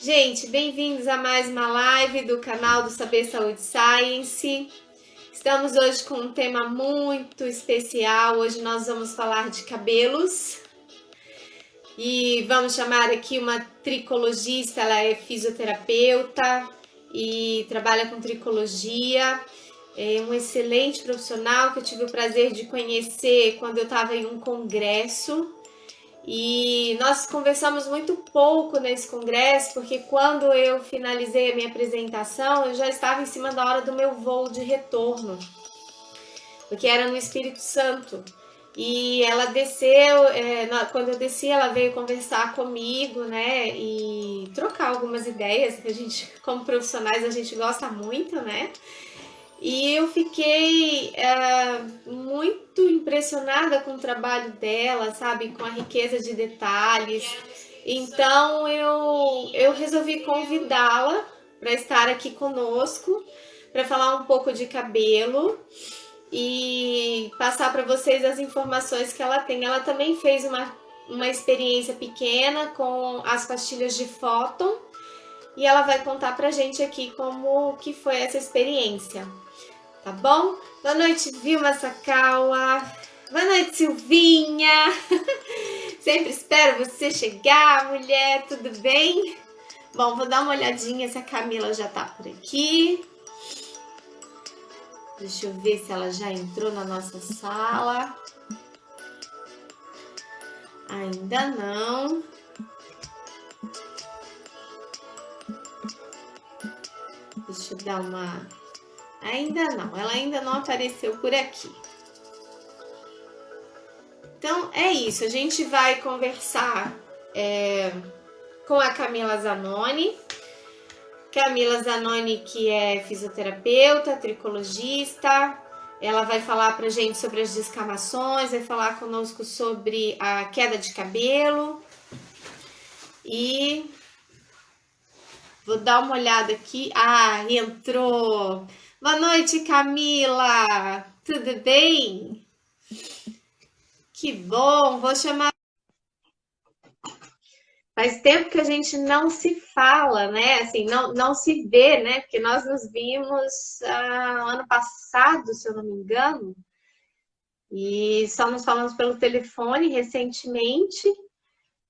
Gente, bem-vindos a mais uma live do canal do Saber Saúde Science. Estamos hoje com um tema muito especial. Hoje nós vamos falar de cabelos e vamos chamar aqui uma tricologista. Ela é fisioterapeuta e trabalha com tricologia. É um excelente profissional que eu tive o prazer de conhecer quando eu estava em um congresso. E nós conversamos muito pouco nesse congresso, porque quando eu finalizei a minha apresentação, eu já estava em cima da hora do meu voo de retorno, porque era no Espírito Santo. E ela desceu, quando eu desci, ela veio conversar comigo, né, e trocar algumas ideias, que a gente, como profissionais, a gente gosta muito, né? E eu fiquei muito impressionada com o trabalho dela, sabe? Com a riqueza de detalhes. Então eu resolvi convidá-la para estar aqui conosco, para falar um pouco de cabelo e passar para vocês as informações que ela tem. Ela também fez uma experiência pequena com as pastilhas de fóton e ela vai contar pra gente aqui como que foi essa experiência. Tá bom? Boa noite, Vilma Sakawa. Boa noite, Silvinha. Sempre espero você chegar, mulher. Tudo bem? Bom, vou dar uma olhadinha se a Camila já tá por aqui. Deixa eu ver se ela já entrou na nossa sala. Ainda não. Deixa eu dar uma... Ainda não, ela ainda não apareceu por aqui. Então é isso, a gente vai conversar com a Camila Zanoni. Camila Zanoni, que é fisioterapeuta, tricologista. Ela vai falar pra gente sobre as descamações, vai falar conosco sobre a queda de cabelo. E vou dar uma olhada aqui. Ah, entrou! Boa noite, Camila! Tudo bem? Que bom! Vou chamar. Faz tempo que a gente não se fala, né? Assim, não se vê, né? Porque nós nos vimos ano passado, se eu não me engano, e só nos falamos pelo telefone recentemente,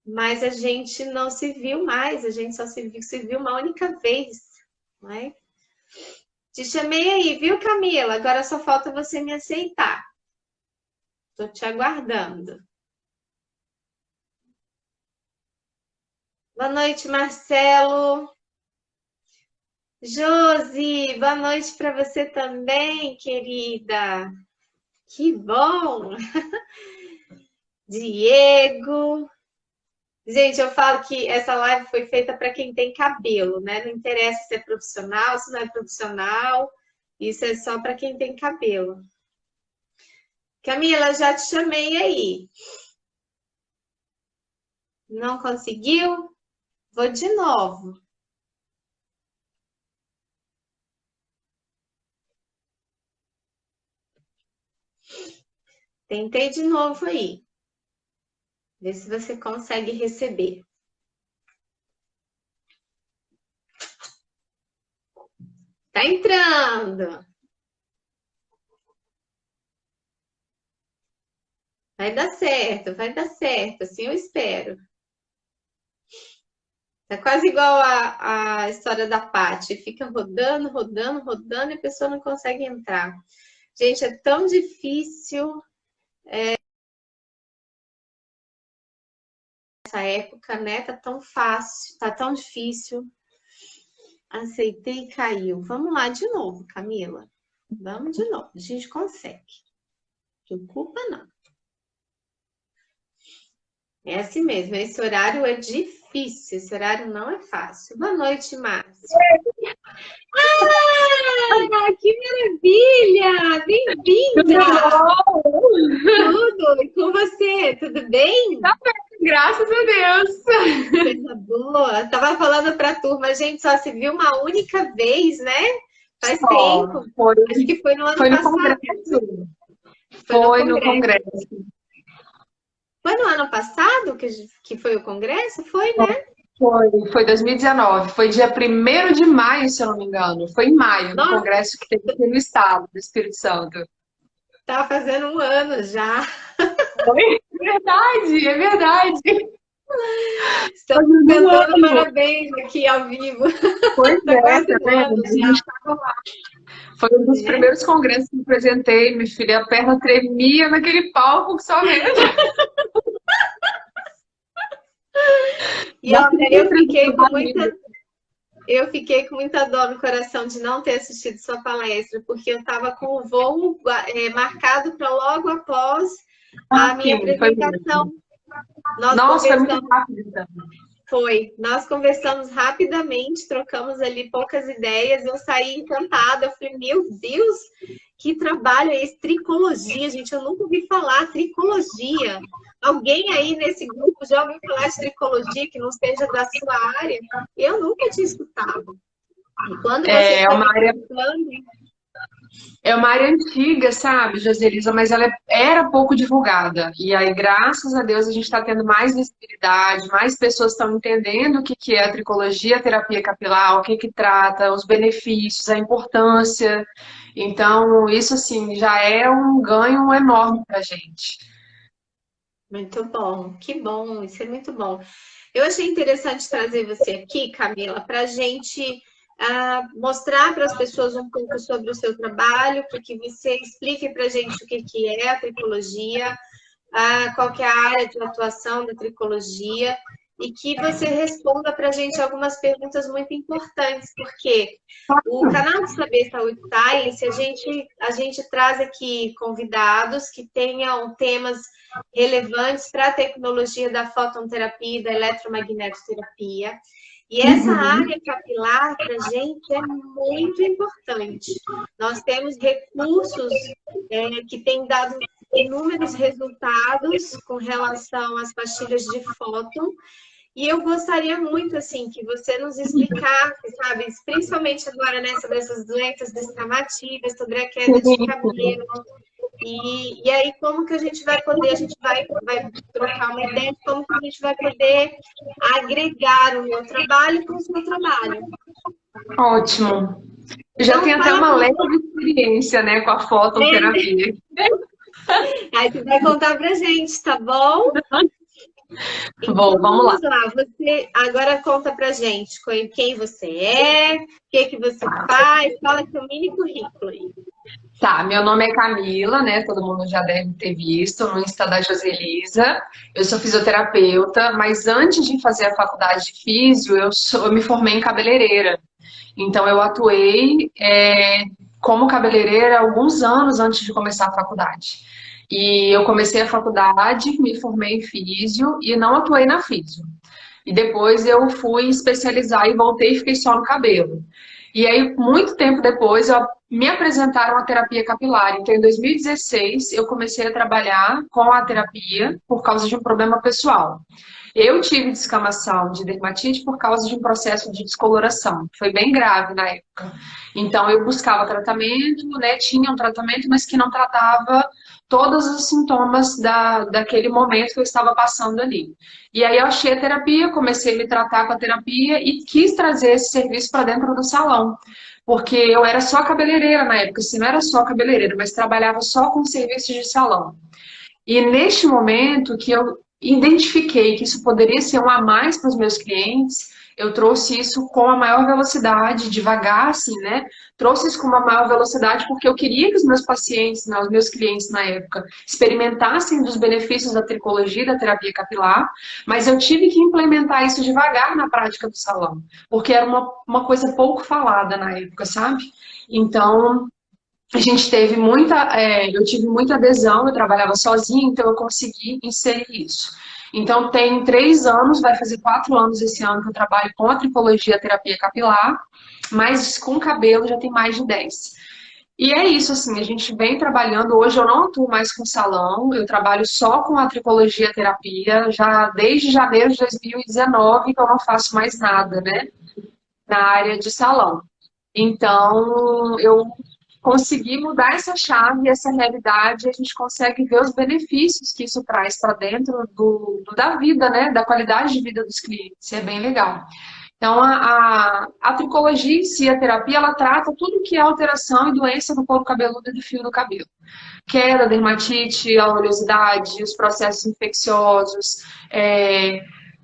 mas a gente não se viu mais, a gente só se viu uma única vez, né? Te chamei aí, viu, Camila? Agora só falta você me aceitar. Tô te aguardando. Boa noite, Marcelo. Josi, boa noite para você também, querida. Que bom! Diego. Gente, eu falo que essa live foi feita para quem tem cabelo, né? Não interessa se é profissional, se não é profissional. Isso é só para quem tem cabelo. Camila, já te chamei aí. Não conseguiu? Vou de novo. Tentei de novo aí. Vê se você consegue receber. Tá entrando. Vai dar certo, assim eu espero. É quase igual a história da Paty, fica rodando, rodando, rodando e a pessoa não consegue entrar. Gente, é tão difícil essa época, né? Tá tão fácil, tá tão difícil. Aceitei e caiu. Vamos lá de novo, Camila. Vamos de novo, a gente consegue. Preocupa não. É assim mesmo, esse horário é difícil, esse horário não é fácil. Boa noite, Márcia. Ah, que maravilha! Bem-vinda! Tudo! E com você? Tudo bem? Tá bem, graças a Deus. Coisa boa! Tava falando pra turma, a gente só se viu uma única vez, né? Faz tempo. Acho que foi no ano Foi no passado. congresso. Foi No congresso. Foi no ano passado que foi o congresso? Foi, né? Foi 2019, foi dia 1º de maio, se eu não me engano. Foi em maio, no Nossa, congresso que teve aqui no estado do Espírito Santo. tá fazendo um ano já. Foi? Verdade, é verdade. Estamos Fazendo um cantando ano. parabéns aqui ao vivo. Pois Tá é, quase tá um vendo? ano A já. gente tava lá. Foi um dos Gente, primeiros congressos que eu apresentei, minha filha. A perna tremia naquele palco que só vendo. e Já olha, fiquei apresentando. eu fiquei com muita dor no coração de não ter assistido sua palestra, porque eu estava com o voo marcado para logo após a Ah, minha sim, foi mesmo. apresentação. Nós Nossa, foi muito conversamos, rápido, então. nós conversamos rapidamente, trocamos ali poucas ideias, eu saí encantada, eu falei, meu Deus, que trabalho é esse? Tricologia, gente, eu nunca ouvi falar tricologia. Alguém aí nesse grupo já ouviu falar de tricologia que não seja da sua área? Eu nunca tinha escutado. E quando você É foi uma me área contando, É uma área antiga, sabe, Joselisa, mas ela era pouco divulgada. E aí, graças a Deus, a gente está tendo mais visibilidade, mais pessoas estão entendendo o que que é a tricologia, a terapia capilar, o que que trata, os benefícios, a importância. Então, isso, assim, já é um ganho enorme para a gente. muito bom, que bom, isso é muito bom. Eu achei interessante trazer você aqui, Camila, para a gente mostrar para as pessoas um pouco sobre o seu trabalho, para que você explique para a gente o que, que é a tricologia, qual que é a área de atuação da tricologia, e que você responda para a gente algumas perguntas muito importantes, porque o canal do Saber Saúde Science, a gente traz aqui convidados que tenham temas relevantes para a tecnologia da fototerapia e da eletromagnetoterapia. E essa Uhum. área capilar, para a gente, é muito importante. Nós temos recursos que têm dado inúmeros resultados com relação às pastilhas de fóton, e eu gostaria muito, assim, que você nos explicasse, sabe, principalmente agora, né, sobre essas doenças descamativas, sobre a queda de cabelo, e aí como que a gente vai poder, a gente vai trocar uma ideia de como que a gente vai poder agregar o meu trabalho com o seu trabalho. Ótimo. Eu já Então, tenho até fala uma com leve experiência, né, com a fototerapia. aí você vai contar pra gente, tá bom? Bom, Então vamos lá. vamos lá, você agora conta pra gente quem você é, o que você faz, fala seu mini currículo aí. Tá, meu nome é Camila, né? Todo mundo já deve ter visto no Insta da Joselisa. Eu sou fisioterapeuta, mas antes de fazer a faculdade de físio, eu me formei em cabeleireira. Então, eu atuei como cabeleireira há alguns anos antes de começar a faculdade. E eu comecei a faculdade, me formei em físio e não atuei na físio. E depois eu fui especializar e voltei e fiquei só no cabelo. E aí, muito tempo depois, me apresentaram a terapia capilar. Então, em 2016, eu comecei a trabalhar com a terapia por causa de um problema pessoal. Eu tive descamação de dermatite por causa de um processo de descoloração. Foi bem grave na época. Então, eu buscava tratamento, né? Tinha um tratamento, mas que não tratava todos os sintomas daquele momento que eu estava passando ali. E aí eu achei a terapia, comecei a me tratar com a terapia e quis trazer esse serviço para dentro do salão. Porque eu era só cabeleireira na época, assim, não era só cabeleireira, mas trabalhava só com serviços de salão. E neste momento que eu identifiquei que isso poderia ser um a mais para os meus clientes, eu trouxe isso com a maior velocidade, devagar, assim, né? Trouxe isso com uma maior velocidade porque eu queria que os meus pacientes, né, os meus clientes na época, experimentassem dos benefícios da tricologia e da terapia capilar, mas eu tive que implementar isso devagar na prática do salão, porque era uma coisa pouco falada na época, sabe? Então, a gente teve eu tive muita adesão, eu trabalhava sozinha, então eu consegui inserir isso. Então tem 3 anos, vai fazer 4 anos esse ano que eu trabalho com a tricologia terapia capilar, mas com cabelo já tem mais de 10. E é isso, assim, a gente vem trabalhando, hoje eu não atuo mais com salão, eu trabalho só com a tricologia terapia, já desde janeiro de 2019 que eu não faço mais nada, né, na área de salão. Então, eu conseguir mudar essa chave, essa realidade, a gente consegue ver os benefícios que isso traz para dentro da vida, né? Da qualidade de vida dos clientes. É bem legal. Então, a tricologia em si, a terapia, ela trata tudo que é alteração e doença do couro cabeludo e do fio do cabelo. Queda, dermatite, a oleosidade, os processos infecciosos,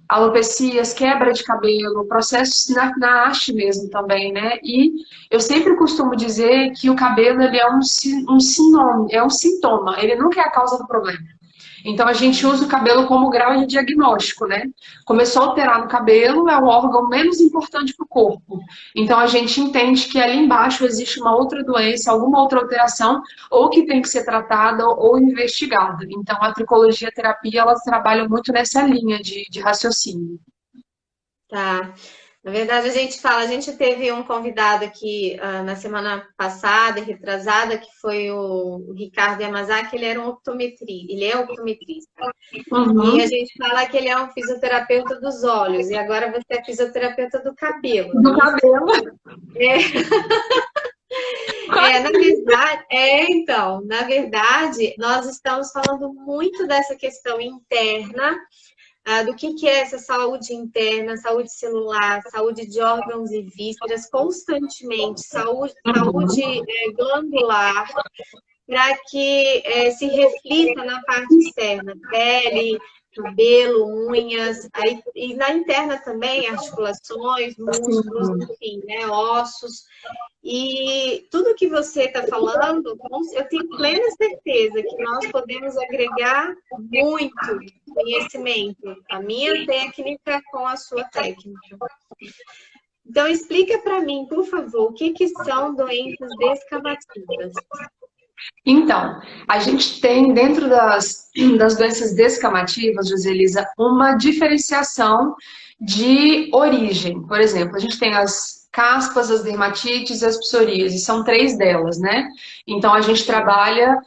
alopecias, quebra de cabelo, processos na haste mesmo também, né? E eu sempre costumo dizer que o cabelo ele é um sinônimo, é um sintoma, ele nunca é a causa do problema. Então a gente usa o cabelo como grau de diagnóstico, né? Começou a alterar no cabelo, é o órgão menos importante para o corpo. Então a gente entende que ali embaixo existe uma outra doença, alguma outra alteração, ou que tem que ser tratada ou investigada. Então a tricologia terapia, elas trabalham muito nessa linha de raciocínio. Tá. Na verdade, a gente teve um convidado aqui na semana passada, retrasada, que foi o Ricardo Yamazaki, ele era um optometrista, ele é optometrista. Uhum. E a gente fala que ele é um fisioterapeuta dos olhos, e agora você é fisioterapeuta do cabelo. Do cabelo. Na verdade, nós estamos falando muito dessa questão interna, do que é essa saúde interna, saúde celular, saúde de órgãos e vísceras, constantemente, saúde glandular, para que se reflita na parte externa, pele, cabelo, unhas, e na interna também, articulações, músculos, enfim, né, ossos. E tudo que você está falando, eu tenho plena certeza que nós podemos agregar muito conhecimento, a minha técnica com a sua técnica. Então, explica para mim, por favor, o que são doenças descamativas? Então, a gente tem dentro das doenças descamativas, Joselisa, uma diferenciação de origem. Por exemplo, a gente tem as caspas, as dermatites e as psoríases, são 3 delas, né? Então, a gente trabalha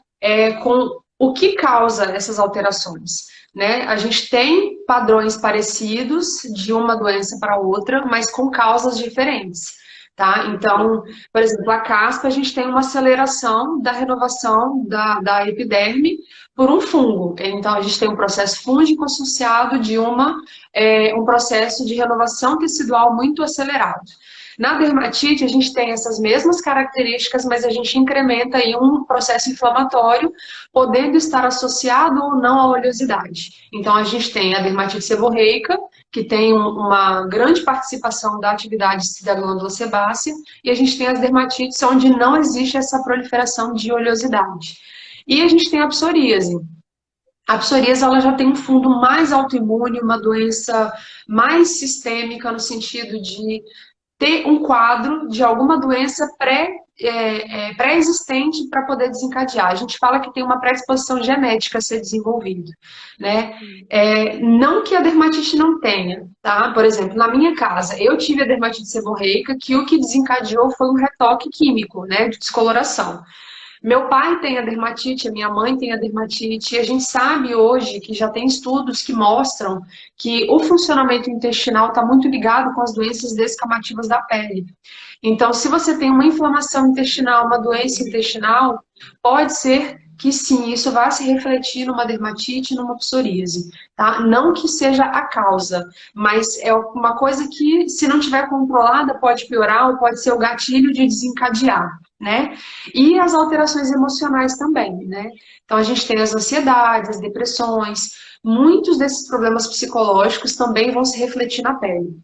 com o que causa essas alterações, né? A gente tem padrões parecidos de uma doença para outra, mas com causas diferentes. Tá? Então, por exemplo, a caspa, a gente tem uma aceleração da renovação da epiderme por um fungo. Então, a gente tem um processo fúngico associado de um processo de renovação tecidual muito acelerado. Na dermatite, a gente tem essas mesmas características, mas a gente incrementa aí um processo inflamatório, podendo estar associado ou não à oleosidade. Então, a gente tem a dermatite seborreica, que tem uma grande participação da atividade da glândula sebácea, e a gente tem as dermatites onde não existe essa proliferação de oleosidade. E a gente tem a psoríase. A psoríase ela já tem um fundo mais autoimune, uma doença mais sistêmica, no sentido de ter um quadro de alguma doença pré-existente para poder desencadear. A gente fala que tem uma predisposição genética a ser desenvolvida, né? Não que a dermatite não tenha, tá? Por exemplo, na minha casa, eu tive a dermatite seborreica, que o que desencadeou foi um retoque químico, né, de descoloração. Meu pai tem a dermatite, a minha mãe tem a dermatite, e a gente sabe hoje que já tem estudos que mostram que o funcionamento intestinal está muito ligado com as doenças descamativas da pele. Então, se você tem uma inflamação intestinal, uma doença intestinal, pode ser que sim, isso vai se refletir numa dermatite, numa psoríase, tá? Não que seja a causa, mas é uma coisa que, se não tiver controlada, pode piorar ou pode ser o gatilho de desencadear, né? E as alterações emocionais também, né? Então a gente tem as ansiedades, as depressões, muitos desses problemas psicológicos também vão se refletir na pele.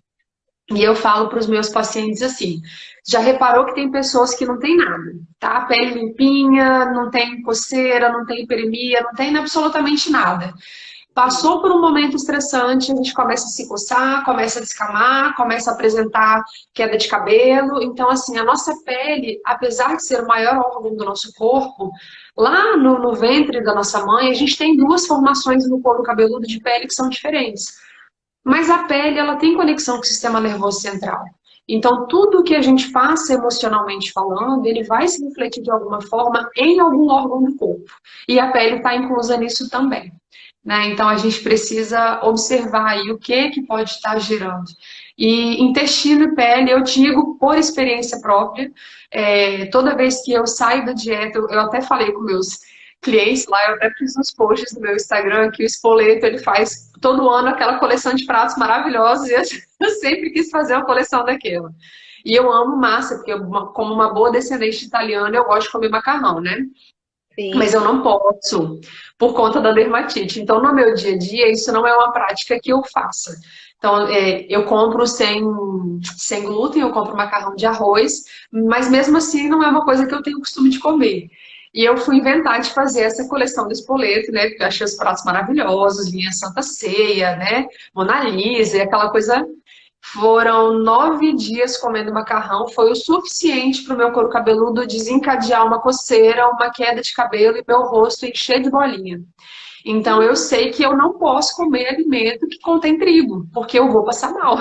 E eu falo para os meus pacientes assim, já reparou que tem pessoas que não tem nada, tá? A pele limpinha, não tem coceira, não tem hiperemia, não tem absolutamente nada. Passou por um momento estressante, a gente começa a se coçar, começa a descamar, começa a apresentar queda de cabelo. Então, assim, a nossa pele, apesar de ser o maior órgão do nosso corpo, lá no ventre da nossa mãe, a gente tem 2 formações no couro cabeludo de pele que são diferentes. Mas a pele, ela tem conexão com o sistema nervoso central. Então, tudo que a gente passa emocionalmente falando, ele vai se refletir de alguma forma em algum órgão do corpo. E a pele está inclusa nisso também, né? Então, a gente precisa observar aí o que pode estar gerando E intestino e pele, eu digo por experiência própria, toda vez que eu saio da dieta, eu até falei com meus clientes lá, eu até fiz uns posts no meu Instagram que o Spoleto, ele faz todo ano aquela coleção de pratos maravilhosos e eu sempre quis fazer uma coleção daquela. E eu amo massa, porque como uma boa descendente italiana, eu gosto de comer macarrão, né? Mas Sim. eu não posso, por conta da dermatite. Então, no meu dia a dia, isso não é uma prática que eu faça. Então, eu compro sem glúten, eu compro macarrão de arroz, mas mesmo assim não é uma coisa que eu tenho costume de comer. E eu fui inventar de fazer essa coleção do espoleto, né? Porque eu achei os pratos maravilhosos, vinha Santa Ceia, né? Mona Lisa, e aquela coisa. Foram 9 dias comendo macarrão, foi o suficiente para o meu couro cabeludo desencadear uma coceira, uma queda de cabelo e meu rosto encher de bolinha. Então eu sei que eu não posso comer alimento que contém trigo, porque eu vou passar mal.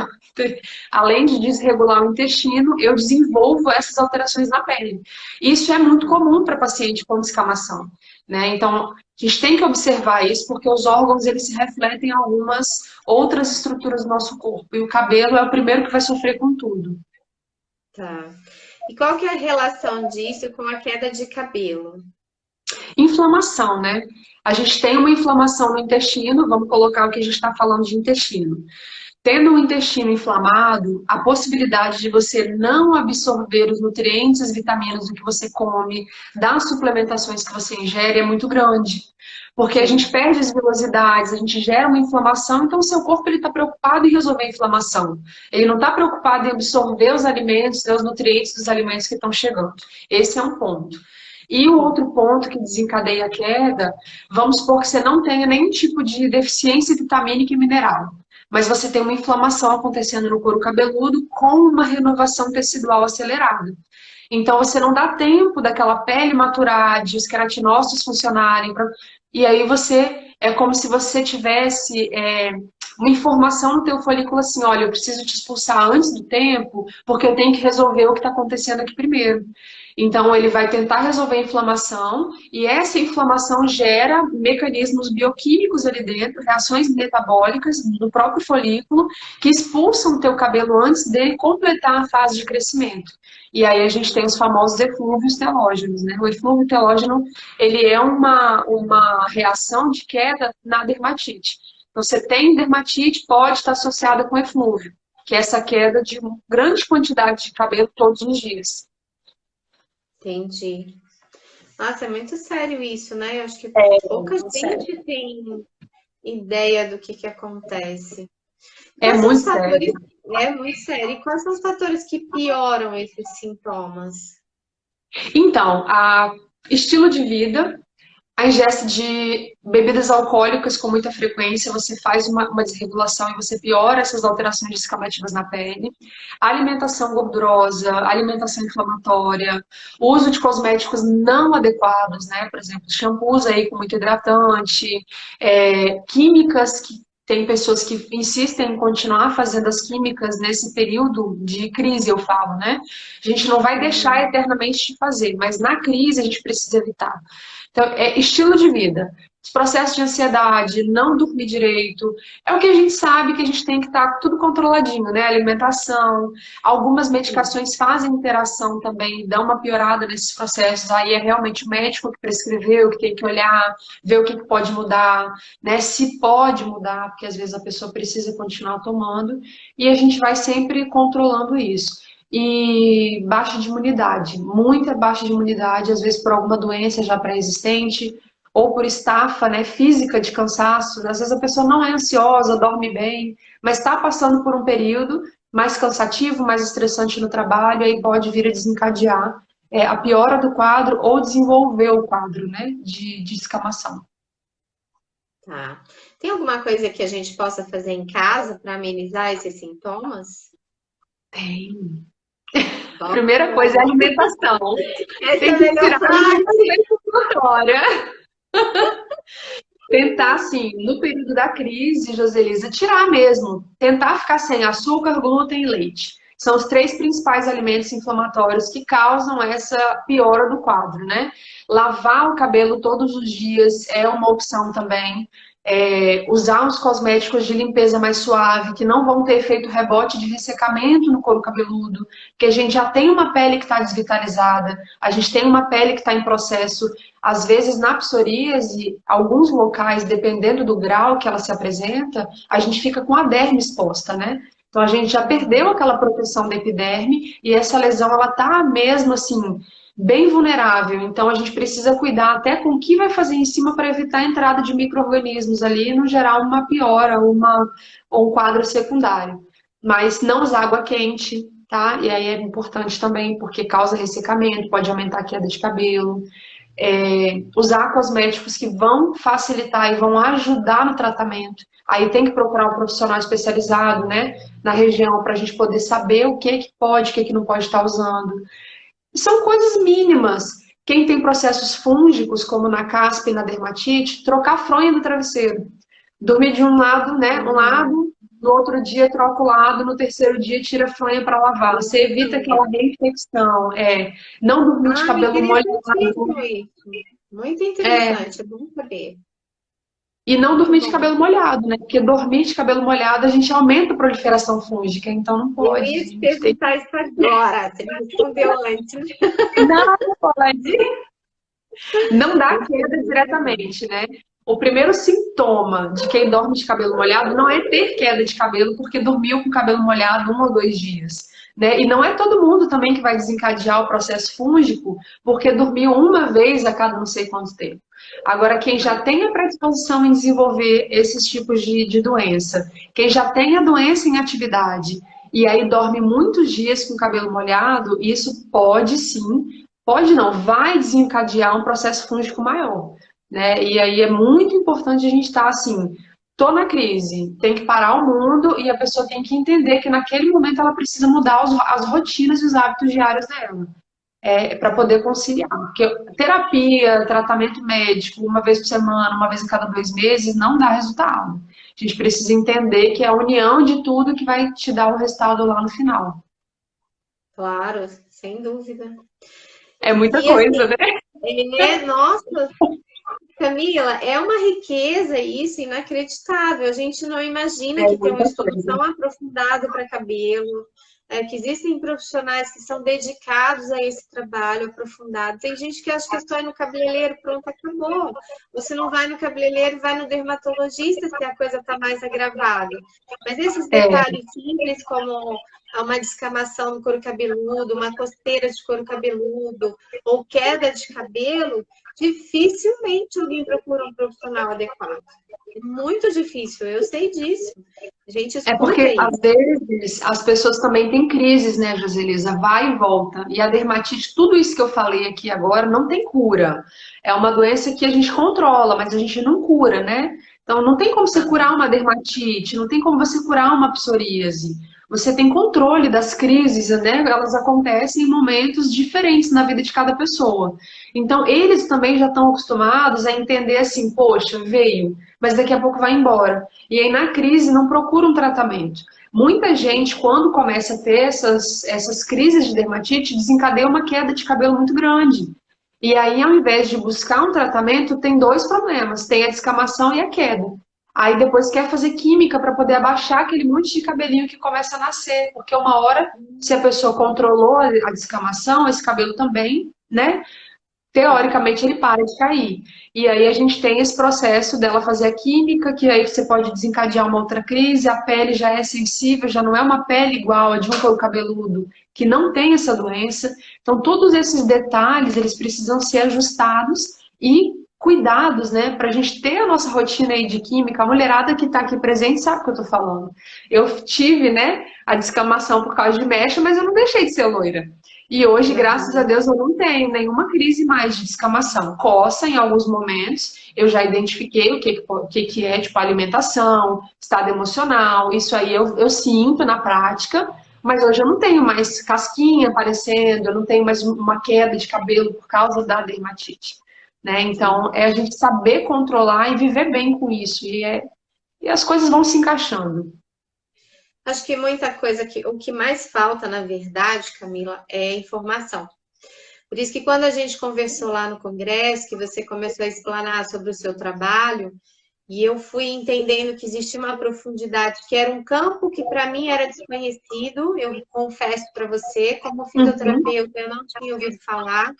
Além de desregular o intestino, eu desenvolvo essas alterações na pele. Isso é muito comum para paciente com descamação, né? Então a gente tem que observar isso porque os órgãos eles se refletem em algumas outras estruturas do nosso corpo e o cabelo é o primeiro que vai sofrer com tudo. Tá. E qual que é a relação disso com a queda de cabelo? Inflamação, né? A gente tem uma inflamação no intestino, vamos colocar o que a gente está falando de intestino. Tendo o intestino inflamado, a possibilidade de você não absorver os nutrientes, as vitaminas do que você come, das suplementações que você ingere é muito grande. Porque a Sim. gente perde as velocidades, a gente gera uma inflamação, então o seu corpo está preocupado em resolver a inflamação. Ele não está preocupado em absorver os alimentos, os nutrientes dos alimentos que estão chegando. Esse é um ponto. E o outro ponto que desencadeia a queda, vamos supor que você não tenha nenhum tipo de deficiência vitamínica e mineral, mas você tem uma inflamação acontecendo no couro cabeludo com uma renovação tecidual acelerada. Então você não dá tempo daquela pele maturar, de os queratinócitos funcionarem, e aí você é como se você tivesse uma informação no teu folículo assim, olha, eu preciso te expulsar antes do tempo, porque eu tenho que resolver o que está acontecendo aqui primeiro. Então, ele vai tentar resolver a inflamação, e essa inflamação gera mecanismos bioquímicos ali dentro, reações metabólicas do próprio folículo, que expulsam o teu cabelo antes dele completar a fase de crescimento. E aí a gente tem os famosos eflúvios telógenos, né? O eflúvio telógeno, ele é uma reação de queda na dermatite. Então, você tem dermatite, pode estar associada com eflúvio, que é essa queda de uma grande quantidade de cabelo todos os dias. Entendi. Nossa, é muito sério isso, né? Eu acho que pouca Sério. gente tem ideia do que acontece. É Quais são os muito fatores? sério. É muito sério. E quais são os fatores que pioram esses sintomas? Então, estilo de vida, a ingesta de bebidas alcoólicas com muita frequência, você faz uma desregulação e você piora essas alterações descamativas na pele. A alimentação gordurosa, alimentação inflamatória, o uso de cosméticos não adequados, né? Por exemplo, shampoos aí com muito hidratante, químicas que tem pessoas que insistem em continuar fazendo as químicas nesse período de crise, eu falo, né? A gente não vai deixar eternamente de fazer, mas na crise a gente precisa evitar. Então, estilo de vida, os processos de ansiedade, não dormir direito, é o que a gente sabe que a gente tem que estar tudo controladinho, né? Alimentação, algumas medicações fazem interação também, dão uma piorada nesses processos, aí é realmente o médico que prescreveu, que tem que olhar, ver o que pode mudar, né? Se pode mudar, porque às vezes a pessoa precisa continuar tomando, e a gente vai sempre controlando isso. E baixa de imunidade, muita baixa de imunidade, às vezes por alguma doença já pré-existente, ou por estafa, né, física de cansaço. Às vezes a pessoa não é ansiosa, dorme bem, mas está passando por um período mais cansativo, mais estressante no trabalho, aí pode vir a desencadear a piora do quadro ou desenvolver o quadro, né, de descamação. Tá. Tem alguma coisa que a gente possa fazer em casa para amenizar esses sintomas? Tem. Primeira coisa é a Vamos. alimentação. Essa é Tem a que melhor tirar a parte. alimentação fora. Tentar, assim, no período da crise, Joselisa, tirar mesmo. Tentar ficar sem açúcar, glúten e leite. São os três principais alimentos inflamatórios que causam essa piora do quadro, né? Lavar o cabelo todos os dias é uma opção também. Usar uns cosméticos de limpeza mais suave, que não vão ter efeito rebote de ressecamento no couro cabeludo, porque a gente já tem uma pele que está desvitalizada, a gente tem uma pele que está em processo, às vezes na psoríase, alguns locais, dependendo do grau que ela se apresenta, a gente fica com a derme exposta, né? Então a gente já perdeu aquela proteção da epiderme e essa lesão ela tá mesmo assim bem vulnerável. Então a gente precisa cuidar até com o que vai fazer em cima para evitar a entrada de micro-organismos ali e não gerar uma piora ou um quadro secundário. Mas não usar água quente, tá? E aí é importante também porque causa ressecamento, pode aumentar a queda de cabelo. Usar cosméticos que vão facilitar e vão ajudar no tratamento. Aí tem que procurar um profissional especializado, né, na região para a gente poder saber o que pode, o que não pode estar usando. São coisas mínimas. Quem tem processos fúngicos, como na caspa e na dermatite, trocar a fronha do travesseiro. Dormir de um lado, né? Um lado, no outro dia troca o lado, no terceiro dia tira a fronha para lavar. Você evita aquela reinfecção. Não dormir de cabelo molhado. Muito interessante, é bom saber. E não dormir de cabelo molhado, né? Porque dormir de cabelo molhado a gente aumenta a proliferação fúngica, então não pode. Eu ia te perguntar isso agora, você me respondeu antes. Não pode. Não dá queda diretamente, né? O primeiro sintoma de quem dorme de cabelo molhado não é ter queda de cabelo porque dormiu com o cabelo molhado 1 ou 2 dias. Né? E não é todo mundo também que vai desencadear o processo fúngico porque dormiu uma vez a cada não sei quanto tempo. Agora, quem já tem a predisposição em desenvolver esses tipos de doença, quem já tem a doença em atividade e aí dorme muitos dias com o cabelo molhado, isso pode sim, pode não, vai desencadear um processo fúngico maior. Né? E aí é muito importante a gente estar assim, tô na crise, tem que parar o mundo e a pessoa tem que entender que naquele momento ela precisa mudar as rotinas e os hábitos diários dela, para poder conciliar. Porque terapia, tratamento médico, uma vez por semana, uma vez a cada 2 meses, não dá resultado. A gente precisa entender que é a união de tudo que vai te dar o resultado lá no final. Claro, sem dúvida. É muita coisa, assim, né? Nossa, Camila, é uma riqueza isso inacreditável. A gente não imagina que tem um estudo tão aprofundado para cabelo, que existem profissionais que são dedicados a esse trabalho aprofundado. Tem gente que acha que é só ir no cabeleireiro, pronto, acabou. Você não vai no cabeleireiro, vai no dermatologista se a coisa está mais agravada. Mas esses detalhes simples, como uma descamação no couro cabeludo, uma coceira de couro cabeludo ou queda de cabelo, dificilmente alguém procura um profissional adequado. É muito difícil, eu sei disso. A gente escuta porque, isso. às vezes, as pessoas também têm crises, né, Joselisa? Vai e volta. E a dermatite, tudo isso que eu falei aqui agora, não tem cura. É uma doença que a gente controla, mas a gente não cura, né? Então, não tem como você curar uma dermatite, não tem como você curar uma psoríase. Você tem controle das crises, né? Elas acontecem em momentos diferentes na vida de cada pessoa. Então, eles também já estão acostumados a entender assim, poxa, veio, mas daqui a pouco vai embora. E aí, na crise, não procura um tratamento. Muita gente, quando começa a ter essas crises de dermatite, desencadeia uma queda de cabelo muito grande. E aí, ao invés de buscar um tratamento, tem 2 problemas. Tem a descamação e a queda. Aí depois quer fazer química para poder abaixar aquele monte de cabelinho que começa a nascer. Porque uma hora, se a pessoa controlou a descamação, esse cabelo também, né? Teoricamente ele para de cair. E aí a gente tem esse processo dela fazer a química, que aí você pode desencadear uma outra crise, a pele já é sensível, já não é uma pele igual a de um couro cabeludo, que não tem essa doença. Então todos esses detalhes, eles precisam ser ajustados e cuidados, né, pra gente ter a nossa rotina aí de química. A mulherada que tá aqui presente sabe o que eu tô falando. Eu tive, né, a descamação por causa de mecha, mas eu não deixei de ser loira. E hoje, graças a Deus, eu não tenho nenhuma crise mais de descamação. Coça em alguns momentos, eu já identifiquei o que é, tipo, alimentação, estado emocional, isso aí eu sinto na prática, mas hoje eu não tenho mais casquinha aparecendo, eu não tenho mais uma queda de cabelo por causa da dermatite. Né? Então, é a gente saber controlar e viver bem com isso, e as coisas vão se encaixando. Acho que muita coisa o que mais falta, na verdade, Camila, é informação. Por isso que quando a gente conversou lá no congresso, que você começou a explanar sobre o seu trabalho, E eu fui entendendo que existia uma profundidade, que era um campo que para mim era desconhecido. Eu confesso para você, como Uhum. fisioterapeuta, eu não tinha ouvido falar.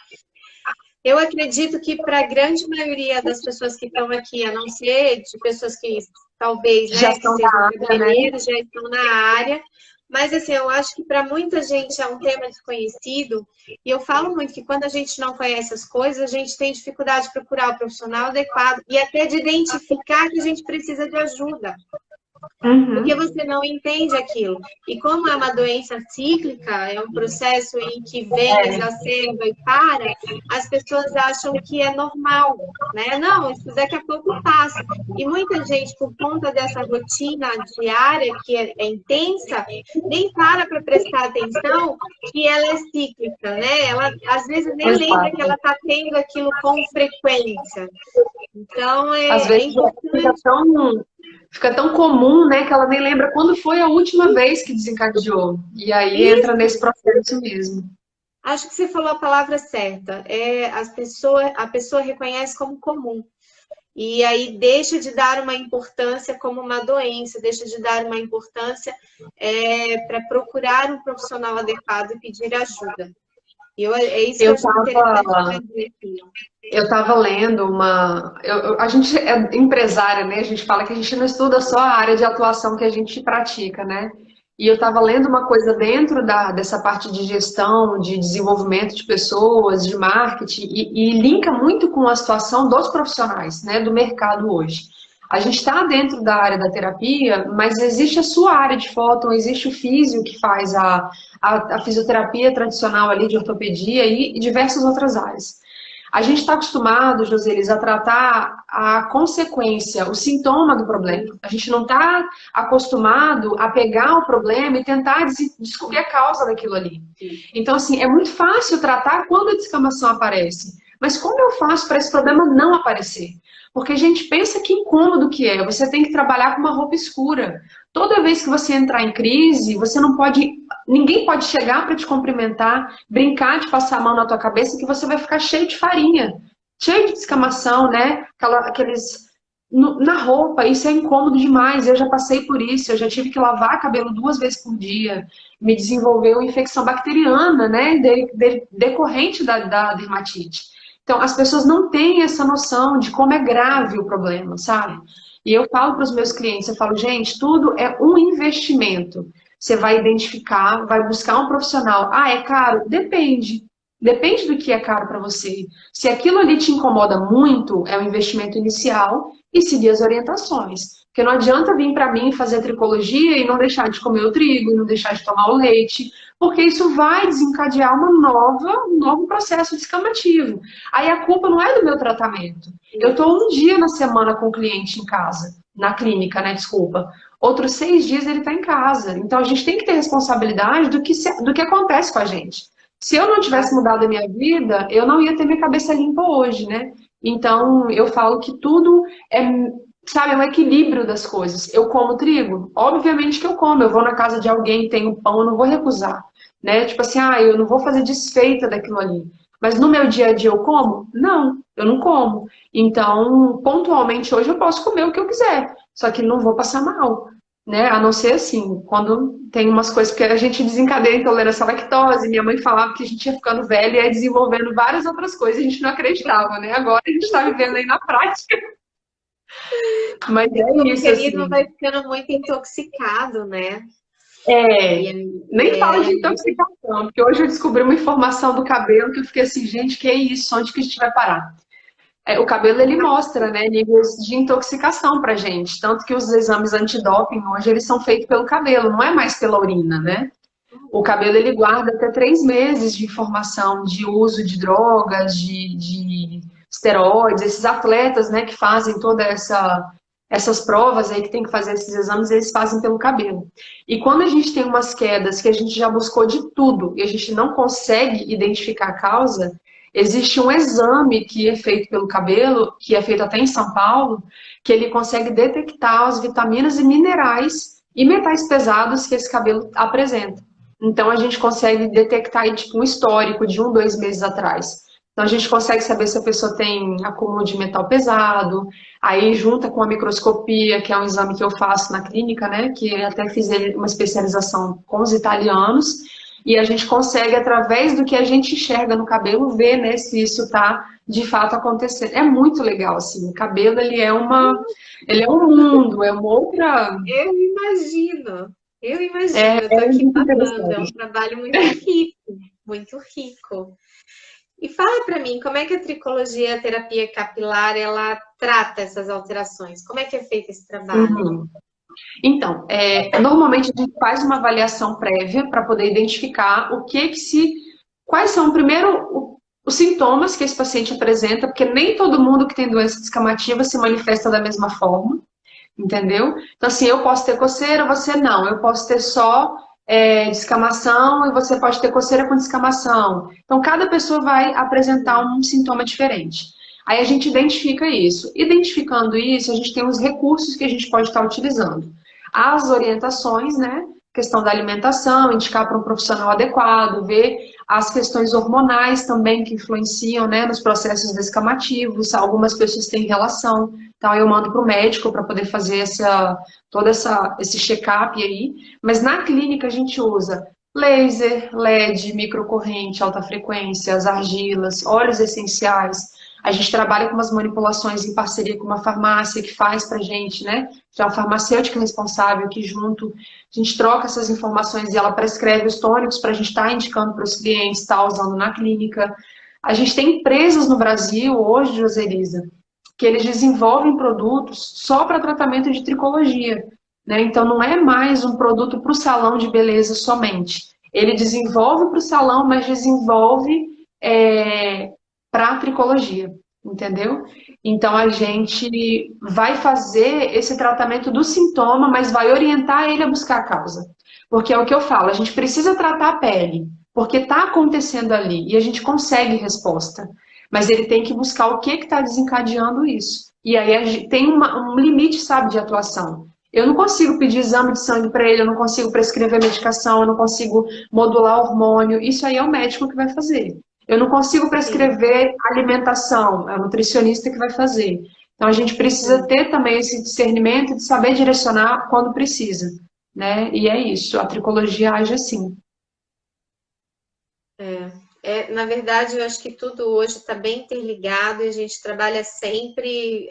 Eu acredito que para a grande maioria das pessoas que estão aqui, a não ser de pessoas que talvez, Já né, que estão sejam na área, né? cabeleireiros, já estão na área, mas assim, eu acho que para muita gente é um tema desconhecido, e eu falo muito que quando a gente não conhece as coisas, a gente tem dificuldade de procurar o profissional adequado e até de identificar que a gente precisa de ajuda. Porque Uhum. você não entende aquilo. E como é uma doença cíclica, é um processo em que vem, exacerba e para, as pessoas acham que é normal, né? Não, isso daqui a pouco passa. E muita gente, por conta dessa rotina diária, que é intensa, nem para prestar atenção que ela é cíclica, né? Ela, às vezes, nem lembra que ela Exato. está tendo aquilo com frequência. Então, Às é vezes importante. fica tão comum, né, que ela nem lembra quando foi a última vez que desencadeou. E aí entra Isso. nesse processo mesmo. Acho que você falou a palavra certa. A pessoa reconhece como comum. E aí deixa de dar uma importância como uma doença, deixa de dar uma importância para procurar um profissional adequado e pedir ajuda. É isso que eu Eu acho interessante estava trazer aqui. eu tava lendo uma. A gente é empresária, né? A gente fala que a gente não estuda só a área de atuação que a gente pratica, né? E eu estava lendo uma coisa dentro dessa parte de gestão, de desenvolvimento de pessoas, de marketing, e linka muito com a situação dos profissionais, né, do mercado hoje. A gente está dentro da área da terapia, mas existe a sua área de fóton, existe o físio que faz a fisioterapia tradicional ali de ortopedia e diversas outras áreas. A gente está acostumado, Joselis, a tratar a consequência, o sintoma do problema. A gente não está acostumado a pegar o problema e tentar descobrir a causa daquilo ali. Então, assim, é muito fácil tratar quando a descamação aparece. Mas como eu faço para esse problema não aparecer? Porque a gente pensa que incômodo que é. Você tem que trabalhar com uma roupa escura. Toda vez que você entrar em crise, você não pode. Ninguém pode chegar para te cumprimentar, brincar de passar a mão na tua cabeça, que você vai ficar cheio de farinha, cheio de descamação, né? Aqueles na roupa, isso é incômodo demais. Eu já passei por isso, eu já tive que lavar cabelo 2 vezes por dia, me desenvolveu infecção bacteriana, né? Decorrente da dermatite. Então, as pessoas não têm essa noção de como é grave o problema, sabe? E eu falo para os meus clientes, eu falo, gente, tudo é um investimento. Você vai identificar, vai buscar um profissional. Ah, é caro? Depende. Depende do que é caro para você. Se aquilo ali te incomoda muito, é um investimento inicial e seguir as orientações. Porque não adianta vir para mim fazer tricologia e não deixar de comer o trigo, e não deixar de tomar o leite, porque isso vai desencadear um novo processo descamativo. Aí a culpa não é do meu tratamento. Eu estou um dia na semana com o cliente em casa, na clínica, né? Desculpa. Outros 6 dias ele está em casa. Então a gente tem que ter responsabilidade do que acontece com a gente. Se eu não tivesse mudado a minha vida, eu não ia ter minha cabeça limpa hoje, né? Então eu falo que tudo é, sabe, é um equilíbrio das coisas. Eu como trigo? Obviamente que eu como. Eu vou na casa de alguém, tenho pão, eu não vou recusar, né? Tipo assim, eu não vou fazer desfeita daquilo ali. Mas no meu dia a dia eu como? Não, eu não como. Então, pontualmente hoje eu posso comer o que eu quiser, só que não vou passar mal, né? A não ser assim, quando tem umas coisas que a gente desencadeia intolerância à lactose, minha mãe falava que a gente ia ficando velha e ia desenvolvendo várias outras coisas, a gente não acreditava, né? Agora a gente está vivendo aí na prática. Mas E o é isso, organismo assim. vai ficando muito intoxicado, né? E É, aí, nem falo de intoxicação, porque hoje eu descobri uma informação do cabelo que eu fiquei assim, gente, que é isso? Onde que a gente vai parar? O cabelo ele mostra, né, níveis de intoxicação pra gente, tanto que os exames antidoping hoje eles são feitos pelo cabelo, não é mais pela urina, né? O cabelo ele guarda até 3 meses de informação de uso de drogas, de esteroides, esses atletas, né, que fazem toda essas provas aí que tem que fazer esses exames, eles fazem pelo cabelo. E quando a gente tem umas quedas que a gente já buscou de tudo e a gente não consegue identificar a causa, existe um exame que é feito pelo cabelo, que é feito até em São Paulo, que ele consegue detectar as vitaminas e minerais e metais pesados que esse cabelo apresenta. Então a gente consegue detectar aí, tipo, um histórico de 1, 2 meses atrás. Então a gente consegue saber se a pessoa tem acúmulo de metal pesado, aí junta com a microscopia, que é um exame que eu faço na clínica, né? Que eu até fiz uma especialização com os italianos, e a gente consegue, através do que a gente enxerga no cabelo, ver, né, se isso está de fato acontecendo. É muito legal, assim. O cabelo, ele é um mundo, é uma outra. Eu imagino, É, eu tô é aqui muito babando, é um interessante. trabalho muito rico, muito rico. E fala para mim, como é que a tricologia, a terapia capilar, ela trata essas alterações? Como é que é feito esse trabalho? Uhum. Então, normalmente a gente faz uma avaliação prévia para poder identificar quais são, primeiro, os sintomas que esse paciente apresenta, porque nem todo mundo que tem doença descamativa se manifesta da mesma forma, entendeu? Então, assim, eu posso ter coceira, você não. Eu posso ter só descamação e você pode ter coceira com descamação. Então, cada pessoa vai apresentar um sintoma diferente. Aí a gente identifica isso. Identificando isso, a gente tem os recursos que a gente pode estar utilizando. As orientações, né? Questão da alimentação, indicar para um profissional adequado, ver as questões hormonais também que influenciam, né, nos processos descamativos. Algumas pessoas têm relação. Então, eu mando para o médico para poder fazer esse check-up aí. Mas na clínica a gente usa laser, LED, microcorrente, alta frequência, as argilas, óleos essenciais. A gente trabalha com umas manipulações em parceria com uma farmácia que faz pra gente, né? Que é uma farmacêutica responsável que junto a gente troca essas informações e ela prescreve os tônicos para a gente estar indicando para os clientes, estar usando na clínica. A gente tem empresas no Brasil hoje, Joselisa, que eles desenvolvem produtos só para tratamento de tricologia, né? Então não é mais um produto para o salão de beleza somente. Ele desenvolve para o salão, mas desenvolve para a tricologia, entendeu? Então a gente vai fazer esse tratamento do sintoma, mas vai orientar ele a buscar a causa. Porque é o que eu falo, a gente precisa tratar a pele, porque está acontecendo ali e a gente consegue resposta. Mas ele tem que buscar o que está desencadeando isso. E aí a gente tem um limite, sabe, de atuação. Eu não consigo pedir exame de sangue para ele, eu não consigo prescrever medicação, eu não consigo modular hormônio. Isso aí é o médico que vai fazer. Eu não consigo Sim, prescrever alimentação, é o nutricionista que vai fazer. Então a gente precisa sim. ter também esse discernimento de saber direcionar quando precisa, né? E é isso, a tricologia age assim. Na verdade, eu acho que tudo hoje está bem interligado e a gente trabalha sempre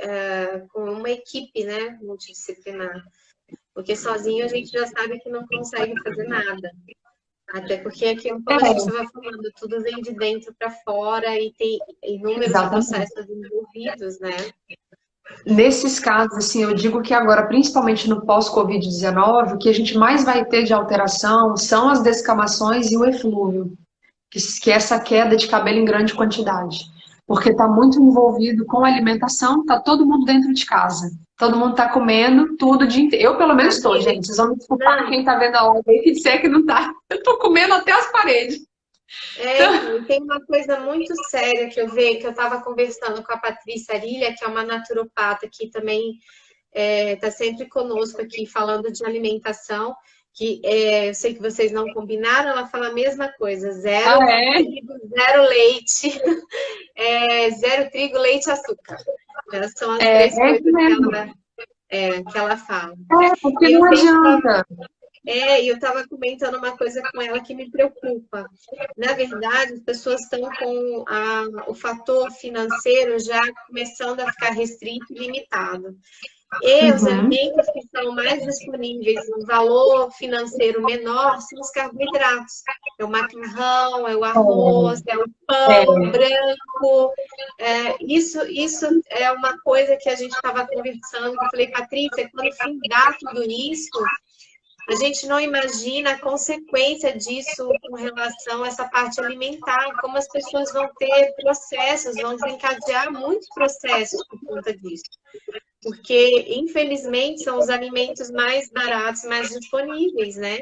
com uma equipe, né, multidisciplinar. Porque sozinho a gente já sabe que não consegue fazer nada. Até porque aquilo, como a gente É, estava falando, tudo vem de dentro para fora e tem inúmeros exatamente. processos envolvidos, né? Nesses casos, assim, eu digo que agora, principalmente no pós-Covid-19, o que a gente mais vai ter de alteração são as descamações e o eflúvio, que é essa queda de cabelo em grande quantidade. Porque está muito envolvido com a alimentação, está todo mundo dentro de casa. Todo mundo está comendo tudo o dia inteiro. Eu, pelo menos, estou, Amiga, gente. Vocês vão me desculpar não, quem está vendo a live aí que disser que não está. Eu estou comendo até as paredes. então, e tem uma coisa muito séria que eu vejo, que eu estava conversando com a Patrícia Arilha, que é uma naturopata que também está sempre conosco aqui falando de alimentação, que eu sei que vocês não combinaram, ela fala a mesma coisa, Ah, zero é? trigo, zero leite, zero trigo, leite e açúcar. São as três É isso coisas mesmo. que ela fala. É, porque E não eu sempre adianta. estava comentando uma coisa com ela que me preocupa. Na verdade, as pessoas estão com o fator financeiro já começando a ficar restrito e limitado. E os Uhum. alimentos que são mais disponíveis, um valor financeiro menor, são os carboidratos. É o macarrão, é o arroz, é o É, pão branco. Isso é uma coisa que a gente estava conversando, que eu falei, Patrícia, quando findar tudo isso, a gente não imagina a consequência disso com relação a essa parte alimentar, como as pessoas vão ter processos, vão desencadear muitos processos por conta disso. Porque, infelizmente, são os alimentos mais baratos, mais disponíveis, né?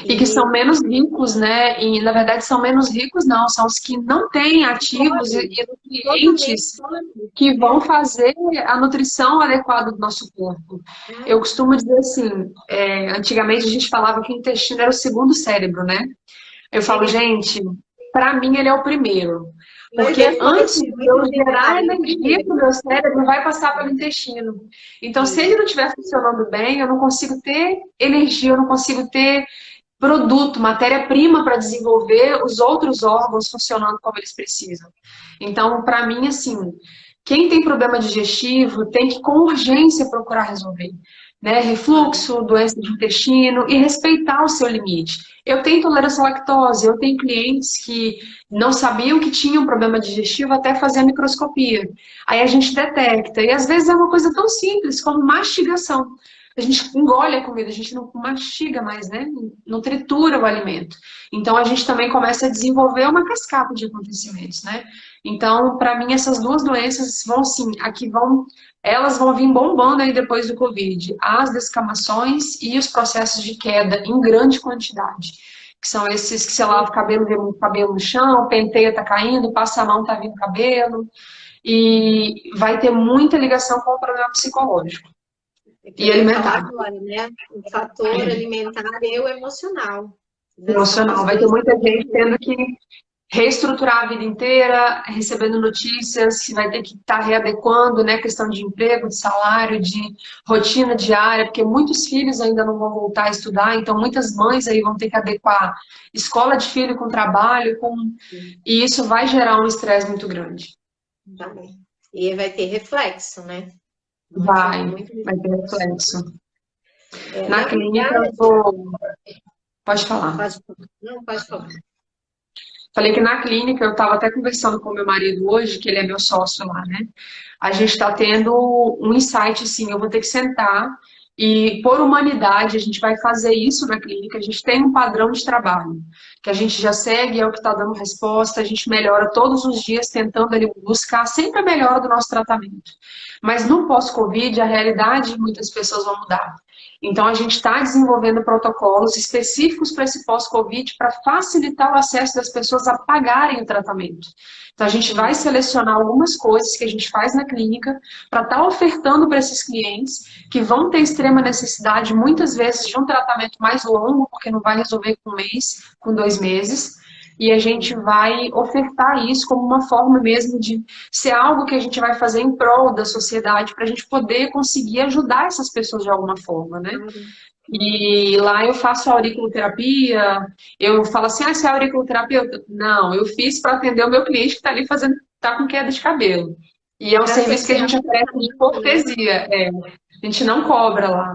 e que E são menos ricos, né? E na verdade são menos ricos, não, são os que não têm ativos podem, e totalmente nutrientes podem. que vão fazer a nutrição adequada do nosso corpo. Eu É, costumo dizer assim, antigamente a gente falava que o intestino era o segundo cérebro, né? Eu falo, é, gente, para mim ele é o primeiro. Mas Porque antes muito de eu gerar detalhe. energia para o meu cérebro, vai passar pelo intestino. Então, se ele não estiver funcionando bem, eu não consigo ter energia, eu não consigo ter produto, matéria-prima para desenvolver os outros órgãos funcionando como eles precisam. Então, para mim, assim, quem tem problema digestivo tem que, com urgência, procurar resolver. Né? Refluxo, doença de intestino e respeitar o seu limite. Eu tenho intolerância à lactose, eu tenho clientes que não sabiam que tinham problema digestivo até fazer a microscopia. Aí a gente detecta. E às vezes é uma coisa tão simples como mastigação. A gente engole a comida, a gente não mastiga mais, né? Não tritura o alimento. Então a gente também começa a desenvolver uma cascata de acontecimentos, né? Então, para mim, essas duas doenças vão sim, elas vão vir bombando aí depois do Covid. As descamações e os processos de queda em grande quantidade. Que são esses que você lava o cabelo, vê muito cabelo no chão, penteia tá caindo, passa a mão, tá vindo cabelo. E vai ter muita ligação com o problema psicológico. Que E eu ia falar alimentar. agora, né? O fator alimentar e o emocional. São Emocional. os Vai ter dois. muita gente tendo que reestruturar a vida inteira, recebendo notícias, que vai ter que estar readequando, né, questão de emprego, de salário, de rotina diária, porque muitos filhos ainda não vão voltar a estudar, então muitas mães aí vão ter que adequar escola de filho com trabalho, e isso vai gerar um estresse muito grande. Também. E vai ter reflexo, né? Vai ter reflexo. Na Na clínica, verdade, pode falar. não, pode falar. Falei que na clínica, eu estava até conversando com meu marido hoje, que ele é meu sócio lá, né? A gente está tendo um insight, assim, eu vou ter que sentar e, por humanidade, a gente vai fazer isso na clínica. A gente tem um padrão de trabalho que a gente já segue, é o que está dando resposta, a gente melhora todos os dias tentando ali buscar sempre a melhora do nosso tratamento. Mas no pós-Covid, a realidade de muitas pessoas vai mudar. Então, a gente está desenvolvendo protocolos específicos para esse pós-Covid para facilitar o acesso das pessoas a pagarem o tratamento. Então, a gente vai selecionar algumas coisas que a gente faz na clínica para estar ofertando para esses clientes que vão ter extrema necessidade, muitas vezes, de um tratamento mais longo, porque não vai resolver com um mês, com 2 meses. E a gente vai ofertar isso como uma forma mesmo de ser algo que a gente vai fazer em prol da sociedade para a gente poder conseguir ajudar essas pessoas de alguma forma, né? E lá eu faço auriculoterapia, eu falo assim, você é auriculoterapeuta? Não, eu fiz para atender o meu cliente que está ali tá com queda de cabelo. E é um serviço que a gente oferece de cortesia, a gente não cobra lá.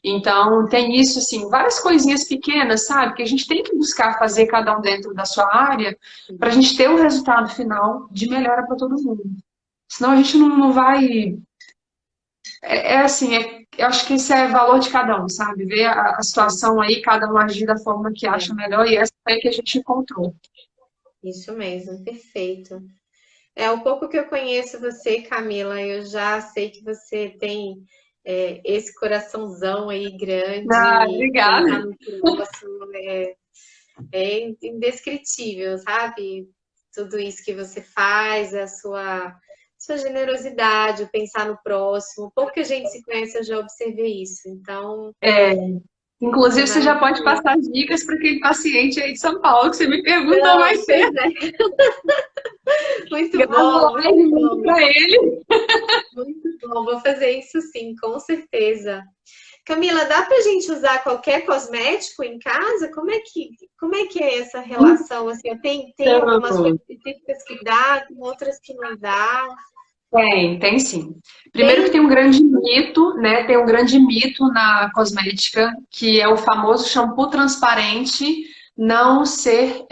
Então, tem isso, assim, várias coisinhas pequenas, sabe? Que a gente tem que buscar fazer cada um dentro da sua área para a gente ter o resultado final de melhora para todo mundo. Senão a gente não vai... eu acho que isso é valor de cada um, sabe? Ver a situação aí, cada um agir da forma que acha melhor, e essa é que a gente encontrou. Isso mesmo, perfeito. O pouco que eu conheço você, Camila, eu já sei que você tem esse coraçãozão aí grande. Obrigada. Pensar no próximo é indescritível, sabe? Tudo isso que você faz, a sua generosidade, o pensar no próximo. Pouco que a gente se conhece, eu já observei isso. Então, inclusive, você já pode passar dicas para aquele paciente aí de São Paulo que você me perguntou mais cedo. Muito bom. Muito para ele. Muito bom, vou fazer isso sim, com certeza. Camila, dá pra gente usar qualquer cosmético em casa? Como é que é essa relação? Assim, tem algumas coisas específicas que dá, tem outras que não dá. Tem sim. Primeiro que tem um grande mito, né? Tem um grande mito na cosmética, que é o famoso shampoo transparente não ser,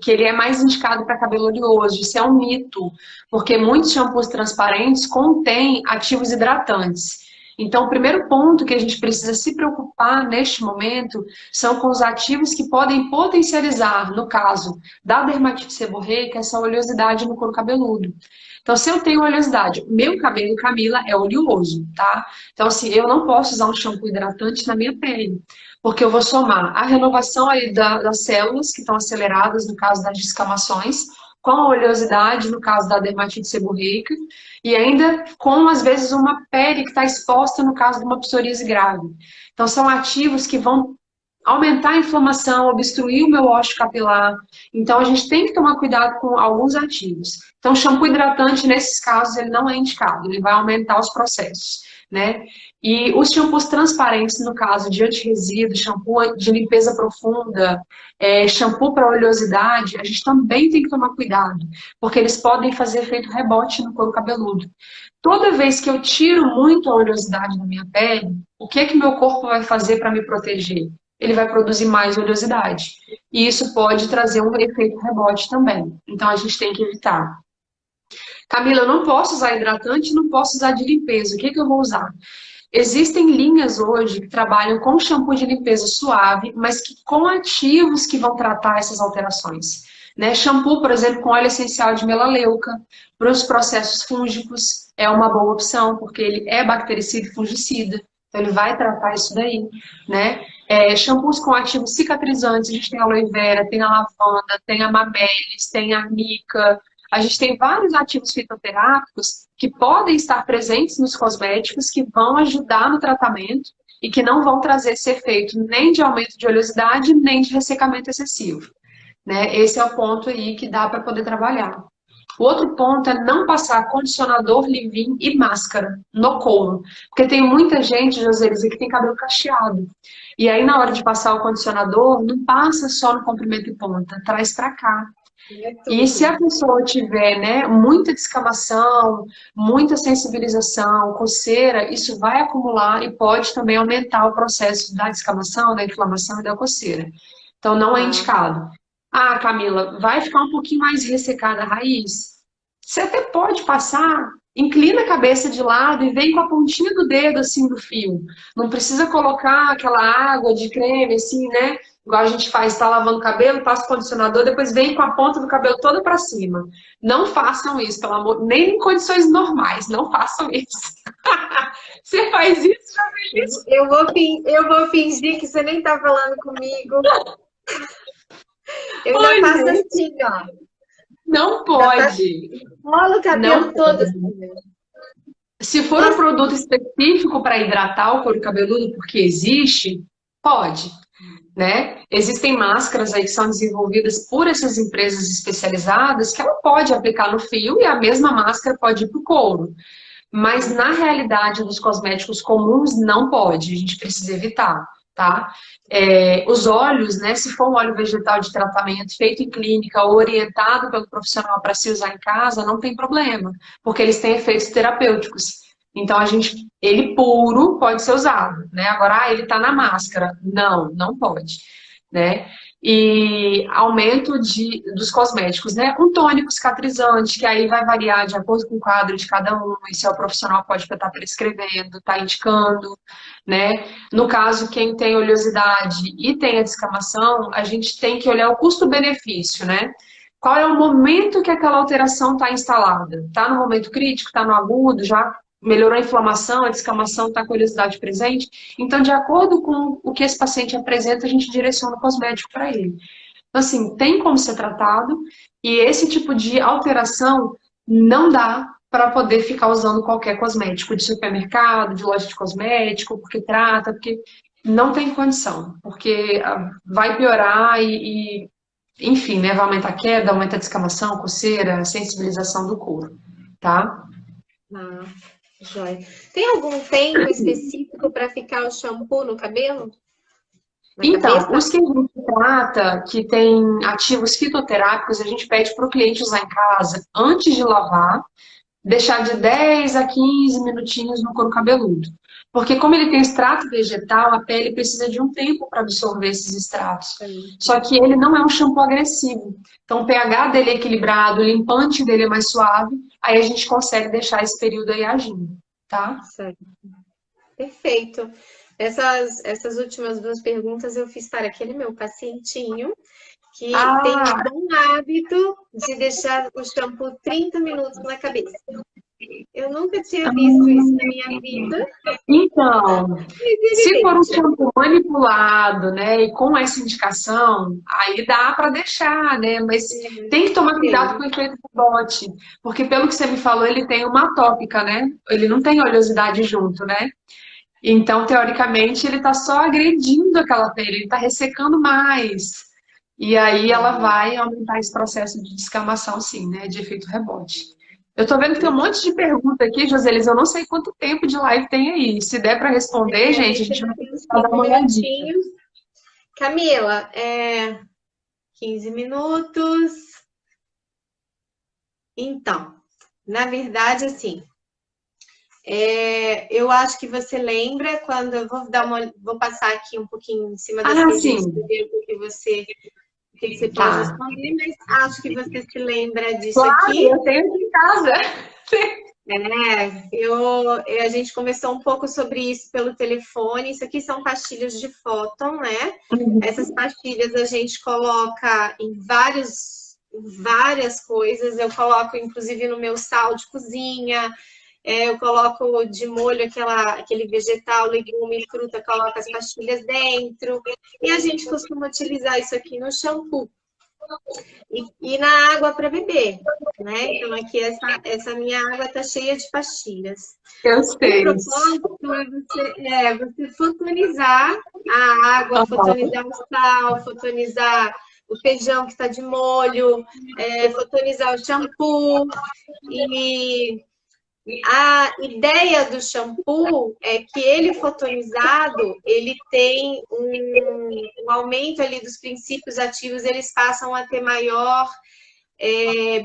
que ele é mais indicado para cabelo oleoso. Isso é um mito, porque muitos shampoos transparentes contêm ativos hidratantes. Então, o primeiro ponto que a gente precisa se preocupar neste momento são com os ativos que podem potencializar, no caso da dermatite seborreica, essa oleosidade no couro cabeludo. Então, se eu tenho oleosidade, meu cabelo, Camila, é oleoso, tá? Então, assim, eu não posso usar um shampoo hidratante na minha pele, porque eu vou somar a renovação aí das células, que estão aceleradas, no caso das descamações, com a oleosidade, no caso da dermatite seborreica, e ainda com, às vezes, uma pele que está exposta, no caso de uma psoríase grave. Então, são ativos que vão aumentar a inflamação, obstruir o meu ósseo capilar. Então, a gente tem que tomar cuidado com alguns ativos. Então, shampoo hidratante, nesses casos, ele não é indicado, ele vai aumentar os processos, né? E os shampoos transparentes, no caso de anti-resíduo, shampoo de limpeza profunda, shampoo para oleosidade, a gente também tem que tomar cuidado, porque eles podem fazer efeito rebote no couro cabeludo. Toda vez que eu tiro muito a oleosidade da minha pele, o que é que meu corpo vai fazer para me proteger? Ele vai produzir mais oleosidade. E isso pode trazer um efeito rebote também. Então a gente tem que evitar. Camila, eu não posso usar hidratante, não posso usar de limpeza. O que é que eu vou usar? Existem linhas hoje que trabalham com shampoo de limpeza suave, mas que com ativos que vão tratar essas alterações. Né? Shampoo, por exemplo, com óleo essencial de melaleuca, para os processos fúngicos, é uma boa opção, porque ele é bactericida e fungicida. Então, ele vai tratar isso daí, né? Shampoos com ativos cicatrizantes, a gente tem a aloe vera, tem a lavanda, tem a mamelis, tem a mica. A gente tem vários ativos fitoterápicos que podem estar presentes nos cosméticos, que vão ajudar no tratamento e que não vão trazer esse efeito nem de aumento de oleosidade, nem de ressecamento excessivo. Né? Esse é o ponto aí que dá para poder trabalhar. O outro ponto é não passar condicionador, leave-in e máscara no couro. Porque tem muita gente, Joselisa, que tem cabelo cacheado. E aí, na hora de passar o condicionador, não passa só no comprimento e ponta, traz para cá. E se a pessoa tiver, né, muita descamação, muita sensibilização, coceira, isso vai acumular e pode também aumentar o processo da descamação, da inflamação e da coceira. Então, não é indicado. Ah, Camila, vai ficar um pouquinho mais ressecada a raiz? Você até pode passar, inclina a cabeça de lado e vem com a pontinha do dedo, assim, do fio. Não precisa colocar aquela água de creme, assim, né? Igual a gente faz, tá lavando o cabelo, passa o condicionador, depois vem com a ponta do cabelo toda pra cima. Não façam isso, pelo amor, nem em condições normais, não façam isso. Você faz isso, já fez isso? Eu vou fingir que você nem tá falando comigo. Eu ainda faço assim, ó. Não pode. Rola o cabelo todo assim. Se for um produto específico para hidratar o couro cabeludo, porque existe, pode. Né? Existem máscaras aí que são desenvolvidas por essas empresas especializadas que ela pode aplicar no fio e a mesma máscara pode ir para o couro. Mas na realidade dos cosméticos comuns não pode, a gente precisa evitar, tá? Os óleos, né, se for um óleo vegetal de tratamento feito em clínica ou orientado pelo profissional para se usar em casa, não tem problema, porque eles têm efeitos terapêuticos. Então, ele puro pode ser usado, né? Agora, ele tá na máscara. Não, não pode, né? E aumento dos cosméticos, né? Um tônico cicatrizante, que aí vai variar de acordo com o quadro de cada um, e se o profissional pode estar prescrevendo, está indicando, né? No caso, quem tem oleosidade e tem a descamação, a gente tem que olhar o custo-benefício, né? Qual é o momento que aquela alteração está instalada? Está no momento crítico, está no agudo, já melhorou a inflamação, a descamação, está com a oleosidade presente. Então, de acordo com o que esse paciente apresenta, a gente direciona o cosmético para ele. Então, assim, tem como ser tratado e esse tipo de alteração não dá para poder ficar usando qualquer cosmético de supermercado, de loja de cosmético, porque trata, porque não tem condição, porque vai piorar enfim, né, vai aumentar a queda, aumenta a descamação, coceira, sensibilização do couro, tá? Ah. Joia. Tem algum tempo específico para ficar o shampoo no cabelo? Então, os que a gente trata, que tem ativos fitoterápicos, a gente pede para o cliente usar em casa antes de lavar, deixar de 10 a 15 minutinhos no couro cabeludo. Porque como ele tem extrato vegetal, a pele precisa de um tempo para absorver esses extratos. Só que ele não é um shampoo agressivo. Então o pH dele é equilibrado, o limpante dele é mais suave, aí a gente consegue deixar esse período aí agindo, tá? Certo. Perfeito. Essas últimas duas perguntas eu fiz para aquele meu pacientinho que tem o bom hábito de deixar o shampoo 30 minutos na cabeça. Eu nunca tinha visto isso na minha vida. Então, se for um shampoo manipulado, né, e com essa indicação, aí dá para deixar, né, mas tem que tomar cuidado com o efeito rebote, porque pelo que você me falou, ele tem uma tópica, né, ele não tem oleosidade junto, né? Então, teoricamente, ele está só agredindo aquela pele, ele está ressecando mais. E aí ela vai aumentar esse processo de descamação, sim, né? De efeito rebote. Eu tô vendo que tem um monte de pergunta aqui, Joselis. Eu não sei quanto tempo de live tem aí. Se der para responder, gente, a gente vai Tem uns precisar dar 15 uma olhadinha. minutinhos. Camila, 15 minutos. Então, na verdade, assim, eu acho que você lembra quando eu vou passar aqui um pouquinho em cima das Ah, perguntas sim. para ver o que você pode Tá. responder, mas acho que você se lembra disso Claro, aqui. eu tenho aqui em casa. A gente conversou um pouco sobre isso pelo telefone. Isso aqui são pastilhas de fóton, né? Essas pastilhas a gente coloca em várias coisas. Eu coloco, inclusive, no meu sal de cozinha. Eu coloco de molho aquele vegetal, legume, fruta, coloco as pastilhas dentro. E a gente costuma utilizar isso aqui no shampoo e na água para beber, né? Então, aqui essa minha água está cheia de pastilhas. Eu O sei. propósito é você fotonizar a água, fotonizar o sal, fotonizar o feijão que está de molho, fotonizar o shampoo. E a ideia do shampoo é que ele fotonizado, ele tem um aumento ali dos princípios ativos, eles passam a ter maior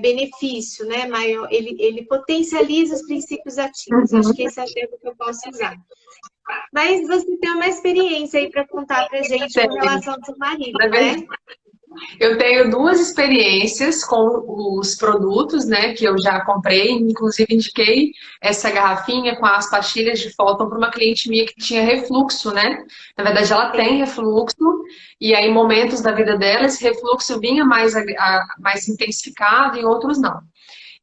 benefício, né? Maior, ele potencializa os princípios ativos. Acho que esse é o termo que eu posso usar. Mas você tem uma experiência aí para contar para gente com relação ao seu marido, Na né? verdade, eu tenho duas experiências com os produtos, né, que eu já comprei, inclusive indiquei essa garrafinha com as pastilhas de fóton para uma cliente minha que tinha refluxo, né? Na verdade, ela tem refluxo, e aí, em momentos da vida dela, esse refluxo vinha mais intensificado, e outros não.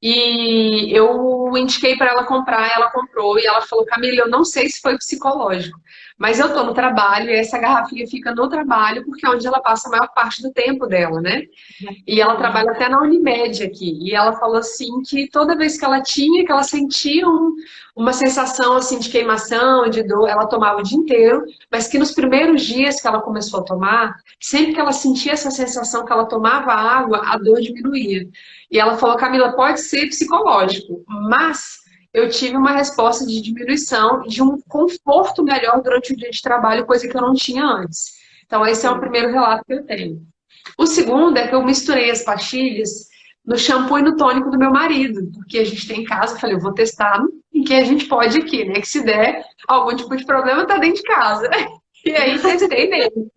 E eu indiquei para ela comprar, ela comprou e ela falou: Camila, eu não sei se foi psicológico, mas eu tô no trabalho e essa garrafinha fica no trabalho porque é onde ela passa a maior parte do tempo dela, né? E ela trabalha até na Unimed aqui. E ela falou assim que toda vez que ela tinha, que ela sentia uma sensação assim de queimação, de dor, ela tomava o dia inteiro, mas que nos primeiros dias que ela começou a tomar, sempre que ela sentia essa sensação que ela tomava água, a dor diminuía. E ela falou: Camila, pode ser psicológico, mas eu tive uma resposta de diminuição, de um conforto melhor durante o dia de trabalho, coisa que eu não tinha antes. Então, esse é o primeiro relato que eu tenho. O segundo é que eu misturei as pastilhas no shampoo e no tônico do meu marido, porque a gente tem em casa. Eu falei: eu vou testar em que a gente pode aqui, né? Que se der algum tipo de problema, tá dentro de casa. E aí testei nele.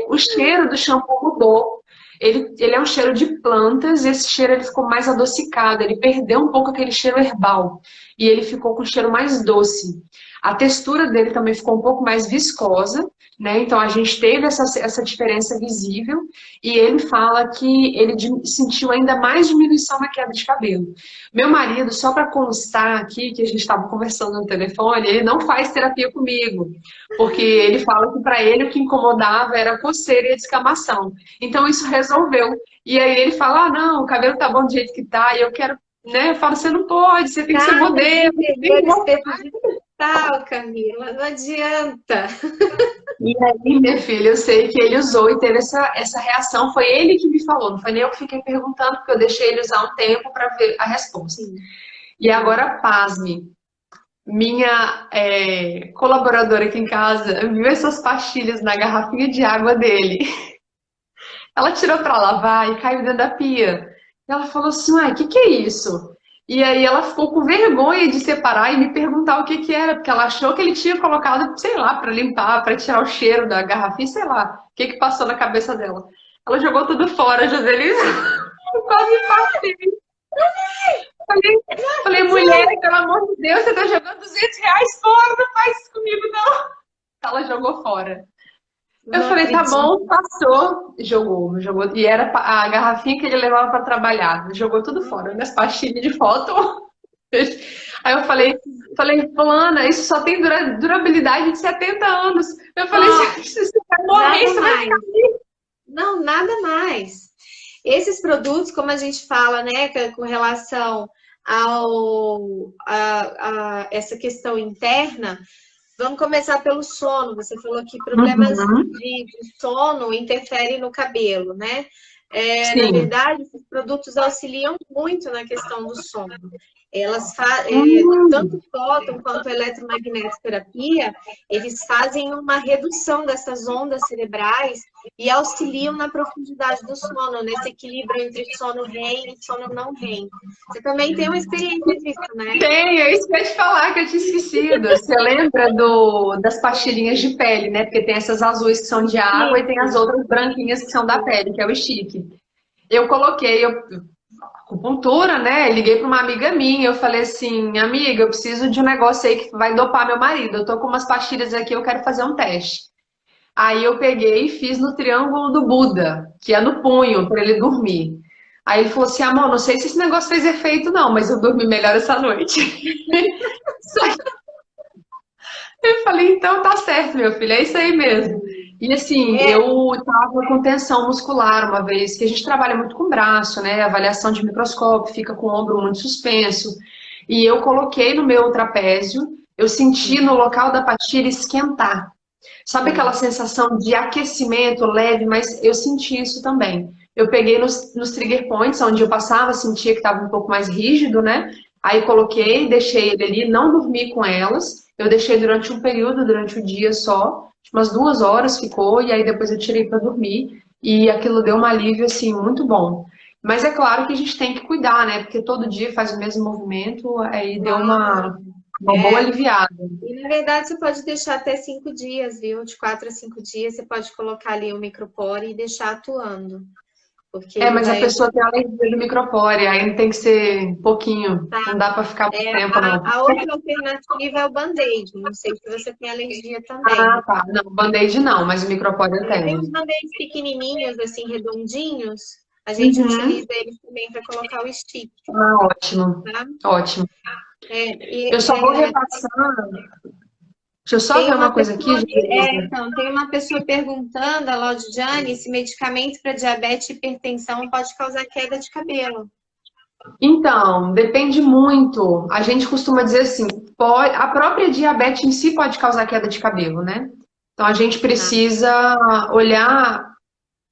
O cheiro do shampoo mudou. Ele é um cheiro de plantas, e esse cheiro ele ficou mais adocicado, ele perdeu um pouco aquele cheiro herbal, e ele ficou com um cheiro mais doce. A textura dele também ficou um pouco mais viscosa, né? Então a gente teve essa diferença visível, e ele fala que ele sentiu ainda mais diminuição na queda de cabelo. Meu marido, só para constar aqui, que a gente estava conversando no telefone, ele não faz terapia comigo, porque ele fala que para ele o que incomodava era a coceira e a descamação. Então isso resolveu. E aí ele fala: ah, não, o cabelo tá bom do jeito que tá, e eu quero, né? Eu falo: você não pode, você tem que ser modelo. Tal, Camila, não adianta. E aí, minha filha, eu sei que ele usou e teve essa reação. Foi ele que me falou, não foi nem eu que fiquei perguntando, porque eu deixei ele usar um tempo para ver a resposta. Sim. E agora, pasme. Minha colaboradora aqui em casa viu essas pastilhas na garrafinha de água dele. Ela tirou para lavar e caiu dentro da pia. E ela falou assim: uai, o que é isso? E aí ela ficou com vergonha de separar e me perguntar o que era, porque ela achou que ele tinha colocado, sei lá, para limpar, para tirar o cheiro da garrafinha, sei lá, o que passou na cabeça dela. Ela jogou tudo fora, Joselisa. Quase passei. Falei: mulher, pelo amor de Deus, você tá jogando R$ 200 fora, não faz isso comigo, não. Ela jogou fora. Eu falei: tá bom, passou. Jogou. E era a garrafinha que ele levava para trabalhar. Jogou tudo fora, minhas pastilhas de foto. Aí eu falei: fulana, isso só tem durabilidade de 70 anos. Eu falei: você vai morrer, você vai ficar aqui. Não, nada mais. Esses produtos, como a gente fala, né, com relação a essa questão interna, Vamos começar pelo sono. Você falou que problemas Uhum. de sono interferem no cabelo, né? Na Sim. verdade, esses produtos auxiliam muito na questão do sono. Tanto Hum. fóton quanto a eletromagnetoterapia, eles fazem uma redução dessas ondas cerebrais e auxiliam na profundidade do sono, nesse equilíbrio entre sono REM e sono não REM. Você também tem uma experiência disso, né? Tem, é isso que eu ia te falar, que eu tinha esquecido. Você lembra das pastilhinhas de pele, né? Porque tem essas azuis que são de água e tem as Isso. outras branquinhas que são da pele, que é o stick. Eu coloquei, acupuntura, né? Liguei para uma amiga minha, eu falei assim, amiga, eu preciso de um negócio aí que vai dopar meu marido. Eu tô com umas pastilhas aqui, eu quero fazer um teste. Aí eu peguei e fiz no triângulo do Buda, que é no punho, para ele dormir. Aí ele falou assim, amor, não sei se esse negócio fez efeito não, mas eu dormi melhor essa noite. Eu falei, então tá certo, meu filho, é isso aí mesmo. E assim, É, eu tava com tensão muscular uma vez, que a gente trabalha muito com o braço, né? Avaliação de microscópio, fica com o ombro muito suspenso. E eu coloquei no meu trapézio, eu senti no local da pastilha esquentar. Sabe aquela sim. sensação de aquecimento leve, mas eu senti isso também. Eu peguei nos trigger points, onde eu passava, sentia que estava um pouco mais rígido, né? Aí coloquei, deixei ele ali, não dormi com elas. Eu deixei durante um período, durante o dia só, umas 2 horas ficou, e aí depois eu tirei para dormir. E aquilo deu um alívio, assim, muito bom. Mas é claro que a gente tem que cuidar, né? Porque todo dia faz o mesmo movimento, aí deu Claro. uma boa É. aliviada. E na verdade você pode deixar até 5 dias, viu? De 4 a 5 dias você pode colocar ali o micropore e deixar atuando, porque É, ele mas a vai pessoa tem alergia do micropore, aí tem que ser pouquinho, não dá pra ficar muito tempo, não. a outra alternativa é o band-aid. Não sei se você tem alergia também. Ah, tá. Não, band-aid não, mas o micropore eu Tem tenho. uns band-aids pequenininhos, assim, redondinhos. A gente Uhum. utiliza eles também para colocar o stick, Ah, ótimo, tá? ótimo. Eu só vou É, repassar. Deixa eu só tem ver uma uma coisa aqui, pessoa, Geisa. então, tem uma pessoa perguntando, a Laudiane, se medicamento para diabetes e hipertensão pode causar queda de cabelo. Então, depende muito. A gente costuma dizer assim, a própria diabetes em si pode causar queda de cabelo, né? Então a gente Tá? precisa olhar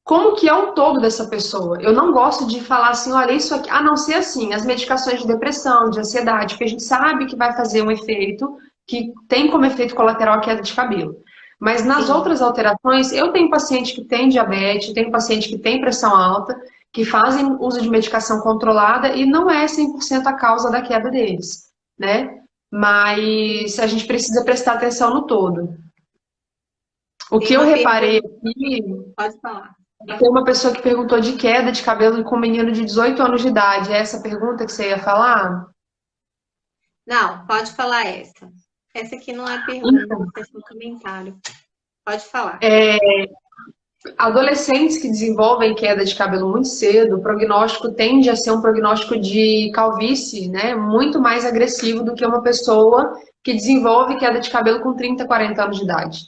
como que é o todo dessa pessoa? Eu não gosto de falar assim, olha, isso aqui, a não ser assim, as medicações de depressão, de ansiedade, porque a gente sabe que vai fazer um efeito, que tem como efeito colateral a queda de cabelo. Mas nas Sim. outras alterações, eu tenho paciente que tem diabetes, tenho paciente que tem pressão alta, que fazem uso de medicação controlada e não é 100% a causa da queda deles, né? Mas a gente precisa prestar atenção no todo. O Tem que eu uma reparei pergunta, aqui. pode falar. Tem uma pessoa que perguntou de queda de cabelo com um menino de 18 anos de idade. É essa pergunta que você ia falar? Não, pode falar essa. Essa aqui não é pergunta, Então, é só comentário. Pode falar. adolescentes que desenvolvem queda de cabelo muito cedo, o prognóstico tende a ser um prognóstico de calvície, né? Muito mais agressivo do que uma pessoa que desenvolve queda de cabelo com 30, 40 anos de idade.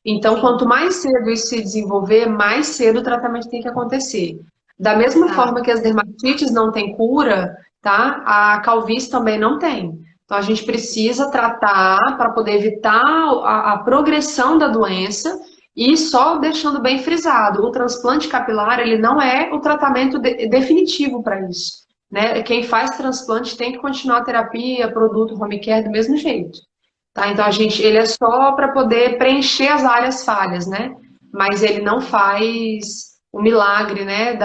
Então, Sim, quanto mais cedo isso se desenvolver, mais cedo o tratamento tem que acontecer. Da mesma tá. forma que as dermatites não têm cura, tá? A calvície também não tem. Então, a gente precisa tratar para poder evitar a progressão da doença e só deixando bem frisado, o transplante capilar, ele não é o tratamento definitivo para isso. Né? Quem faz transplante tem que continuar a terapia, produto, home care do mesmo jeito. Tá? Então, ele é só para poder preencher as áreas falhas, né? Mas ele não faz o milagre, né,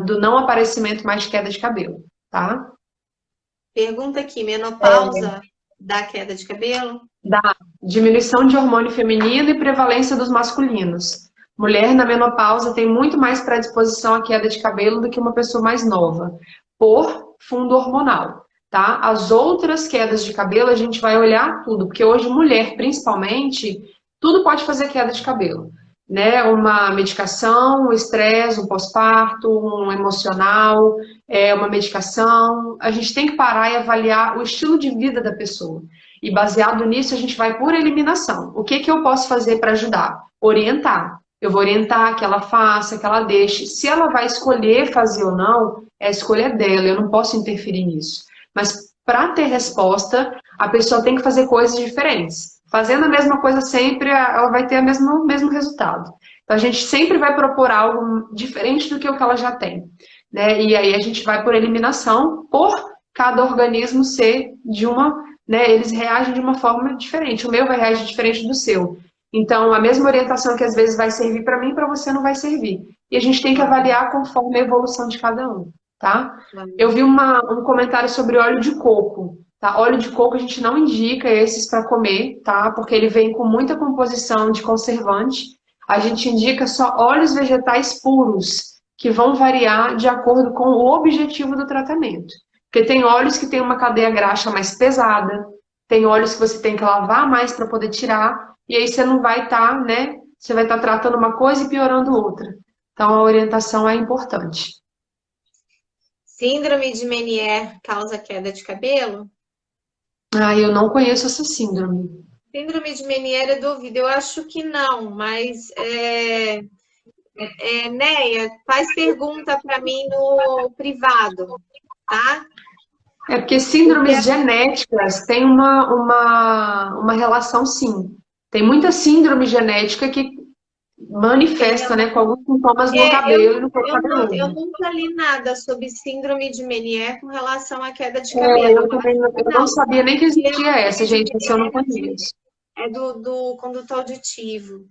do não aparecimento mais de queda de cabelo, tá? Pergunta aqui, menopausa dá queda de cabelo? Da diminuição de hormônio feminino e prevalência dos masculinos. Mulher na menopausa tem muito mais predisposição à queda de cabelo do que uma pessoa mais nova, por fundo hormonal, tá? As outras quedas de cabelo a gente vai olhar tudo, porque hoje mulher, principalmente, tudo pode fazer queda de cabelo, né? Uma medicação, um estresse, um pós-parto, um emocional, uma medicação. A gente tem que parar e avaliar o estilo de vida da pessoa. E baseado nisso, a gente vai por eliminação. O que que eu posso fazer para ajudar? Orientar. Eu vou orientar que ela faça, que ela deixe. Se ela vai escolher fazer ou não, é a escolha dela, eu não posso interferir nisso. Mas para ter resposta, a pessoa tem que fazer coisas diferentes. Fazendo a mesma coisa sempre, ela vai ter o mesmo resultado. Então, a gente sempre vai propor algo diferente do que o que ela já tem, né? E aí a gente vai por eliminação, por cada organismo ser de uma, né? Eles reagem de uma forma diferente. O meu vai reagir diferente do seu. Então, a mesma orientação que às vezes vai servir para mim, para você não vai servir. E a gente tem que avaliar conforme a evolução de cada um, tá? Eu vi um comentário sobre óleo de coco. Tá? Óleo de coco a gente não indica esses para comer, tá? Porque ele vem com muita composição de conservante. A gente indica só óleos vegetais puros, que vão variar de acordo com o objetivo do tratamento. Porque tem óleos que têm uma cadeia graxa mais pesada, tem óleos que você tem que lavar mais para poder tirar, e aí você não vai estar, né? Você vai estar tratando uma coisa e piorando outra. Então a orientação é importante. Síndrome de Meniere causa queda de cabelo? Ah, eu não conheço essa síndrome. Síndrome de Meniere eu duvido, eu acho que não, mas Neia, faz pergunta para mim no privado, tá? É porque síndromes genéticas têm uma relação, sim. Tem muita síndrome genética que manifesta, né, com alguns sintomas no cabelo e no couro cabeludo. Eu nunca li nada sobre síndrome de Meniere com relação à queda de cabelo. Eu não sabia nem que existia essa, gente, essa eu não conheço. É do condutor auditivo.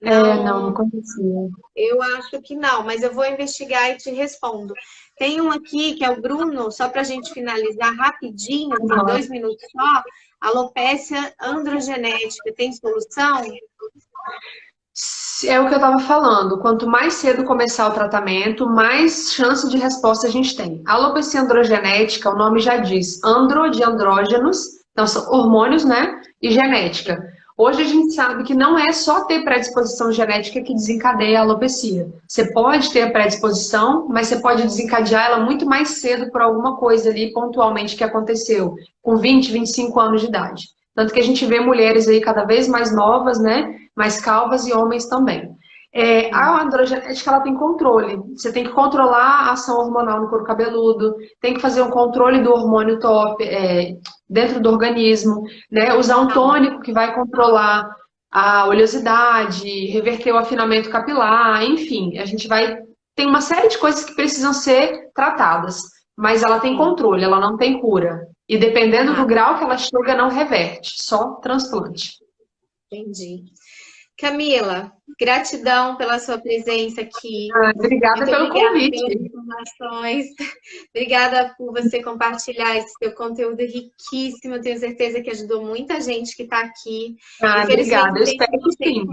Não conhecia. Eu acho que não, mas eu vou investigar e te respondo. Tem um aqui que é o Bruno, só para a gente finalizar rapidinho, tem 2 minutos só. Alopécia androgenética, tem solução? É o que eu estava falando. Quanto mais cedo começar o tratamento, mais chance de resposta a gente tem. A alopecia androgenética, o nome já diz, andro de andrógenos, então são hormônios, né? E genética. Hoje a gente sabe que não é só ter predisposição genética que desencadeia a alopecia. Você pode ter a predisposição, mas você pode desencadear ela muito mais cedo por alguma coisa ali pontualmente que aconteceu, com 20, 25 anos de idade. Tanto que a gente vê mulheres aí cada vez mais novas, né? Mais calvas e homens também. A androgenética, ela tem controle. Você tem que controlar a ação hormonal no couro cabeludo, tem que fazer um controle do hormônio top dentro do organismo, né? Usar um tônico que vai controlar a oleosidade, reverter o afinamento capilar, enfim. A gente vai... Tem uma série de coisas que precisam ser tratadas, mas ela tem controle, ela não tem cura. E dependendo do grau que ela chega, não reverte, só transplante. Entendi. Camila, gratidão pela sua presença aqui. Obrigada pelo convite. Pelas informações. Obrigada por você compartilhar esse seu conteúdo riquíssimo. Eu tenho certeza que ajudou muita gente que está aqui. Obrigada, eu espero que sim.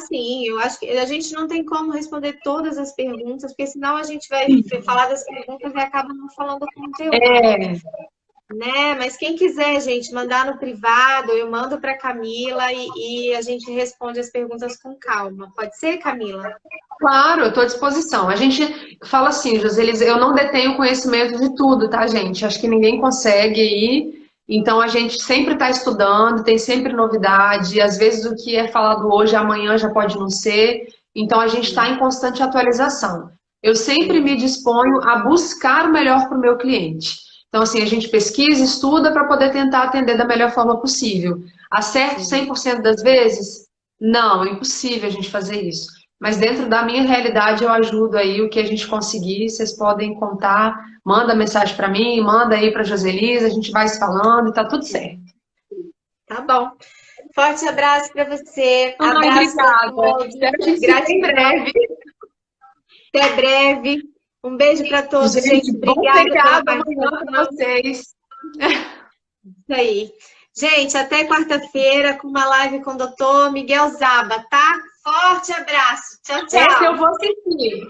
Sim, eu acho que a gente não tem como responder todas as perguntas, porque senão a gente vai falar das perguntas e acaba não falando do conteúdo. Né? Mas quem quiser, gente, mandar no privado, eu mando para Camila e a gente responde as perguntas com calma. Pode ser, Camila? Claro, eu estou à disposição. A gente fala assim, Joselisa, eu não detenho conhecimento de tudo, tá, gente? Acho que ninguém consegue ir. Então, a gente sempre está estudando, tem sempre novidade. Às vezes, o que é falado hoje, amanhã já pode não ser. Então, a gente está em constante atualização. Eu sempre me disponho a buscar o melhor para o meu cliente. Então, assim, a gente pesquisa, estuda para poder tentar atender da melhor forma possível. Acerto 100% das vezes? Não, é impossível a gente fazer isso. Mas dentro da minha realidade eu ajudo aí o que a gente conseguir, vocês podem contar, manda mensagem para mim, manda aí para a Joselisa, a gente vai se falando e tá tudo certo. Tá bom. Forte abraço para você. Abraço a todos. Espero que Gratidão. em breve. Até breve. Um beijo para todos, gente. Obrigada para vocês. Isso aí. Gente, até quarta-feira com uma live com o doutor Miguel Zaba, tá? Forte abraço. Tchau, tchau. Esse eu vou assistir.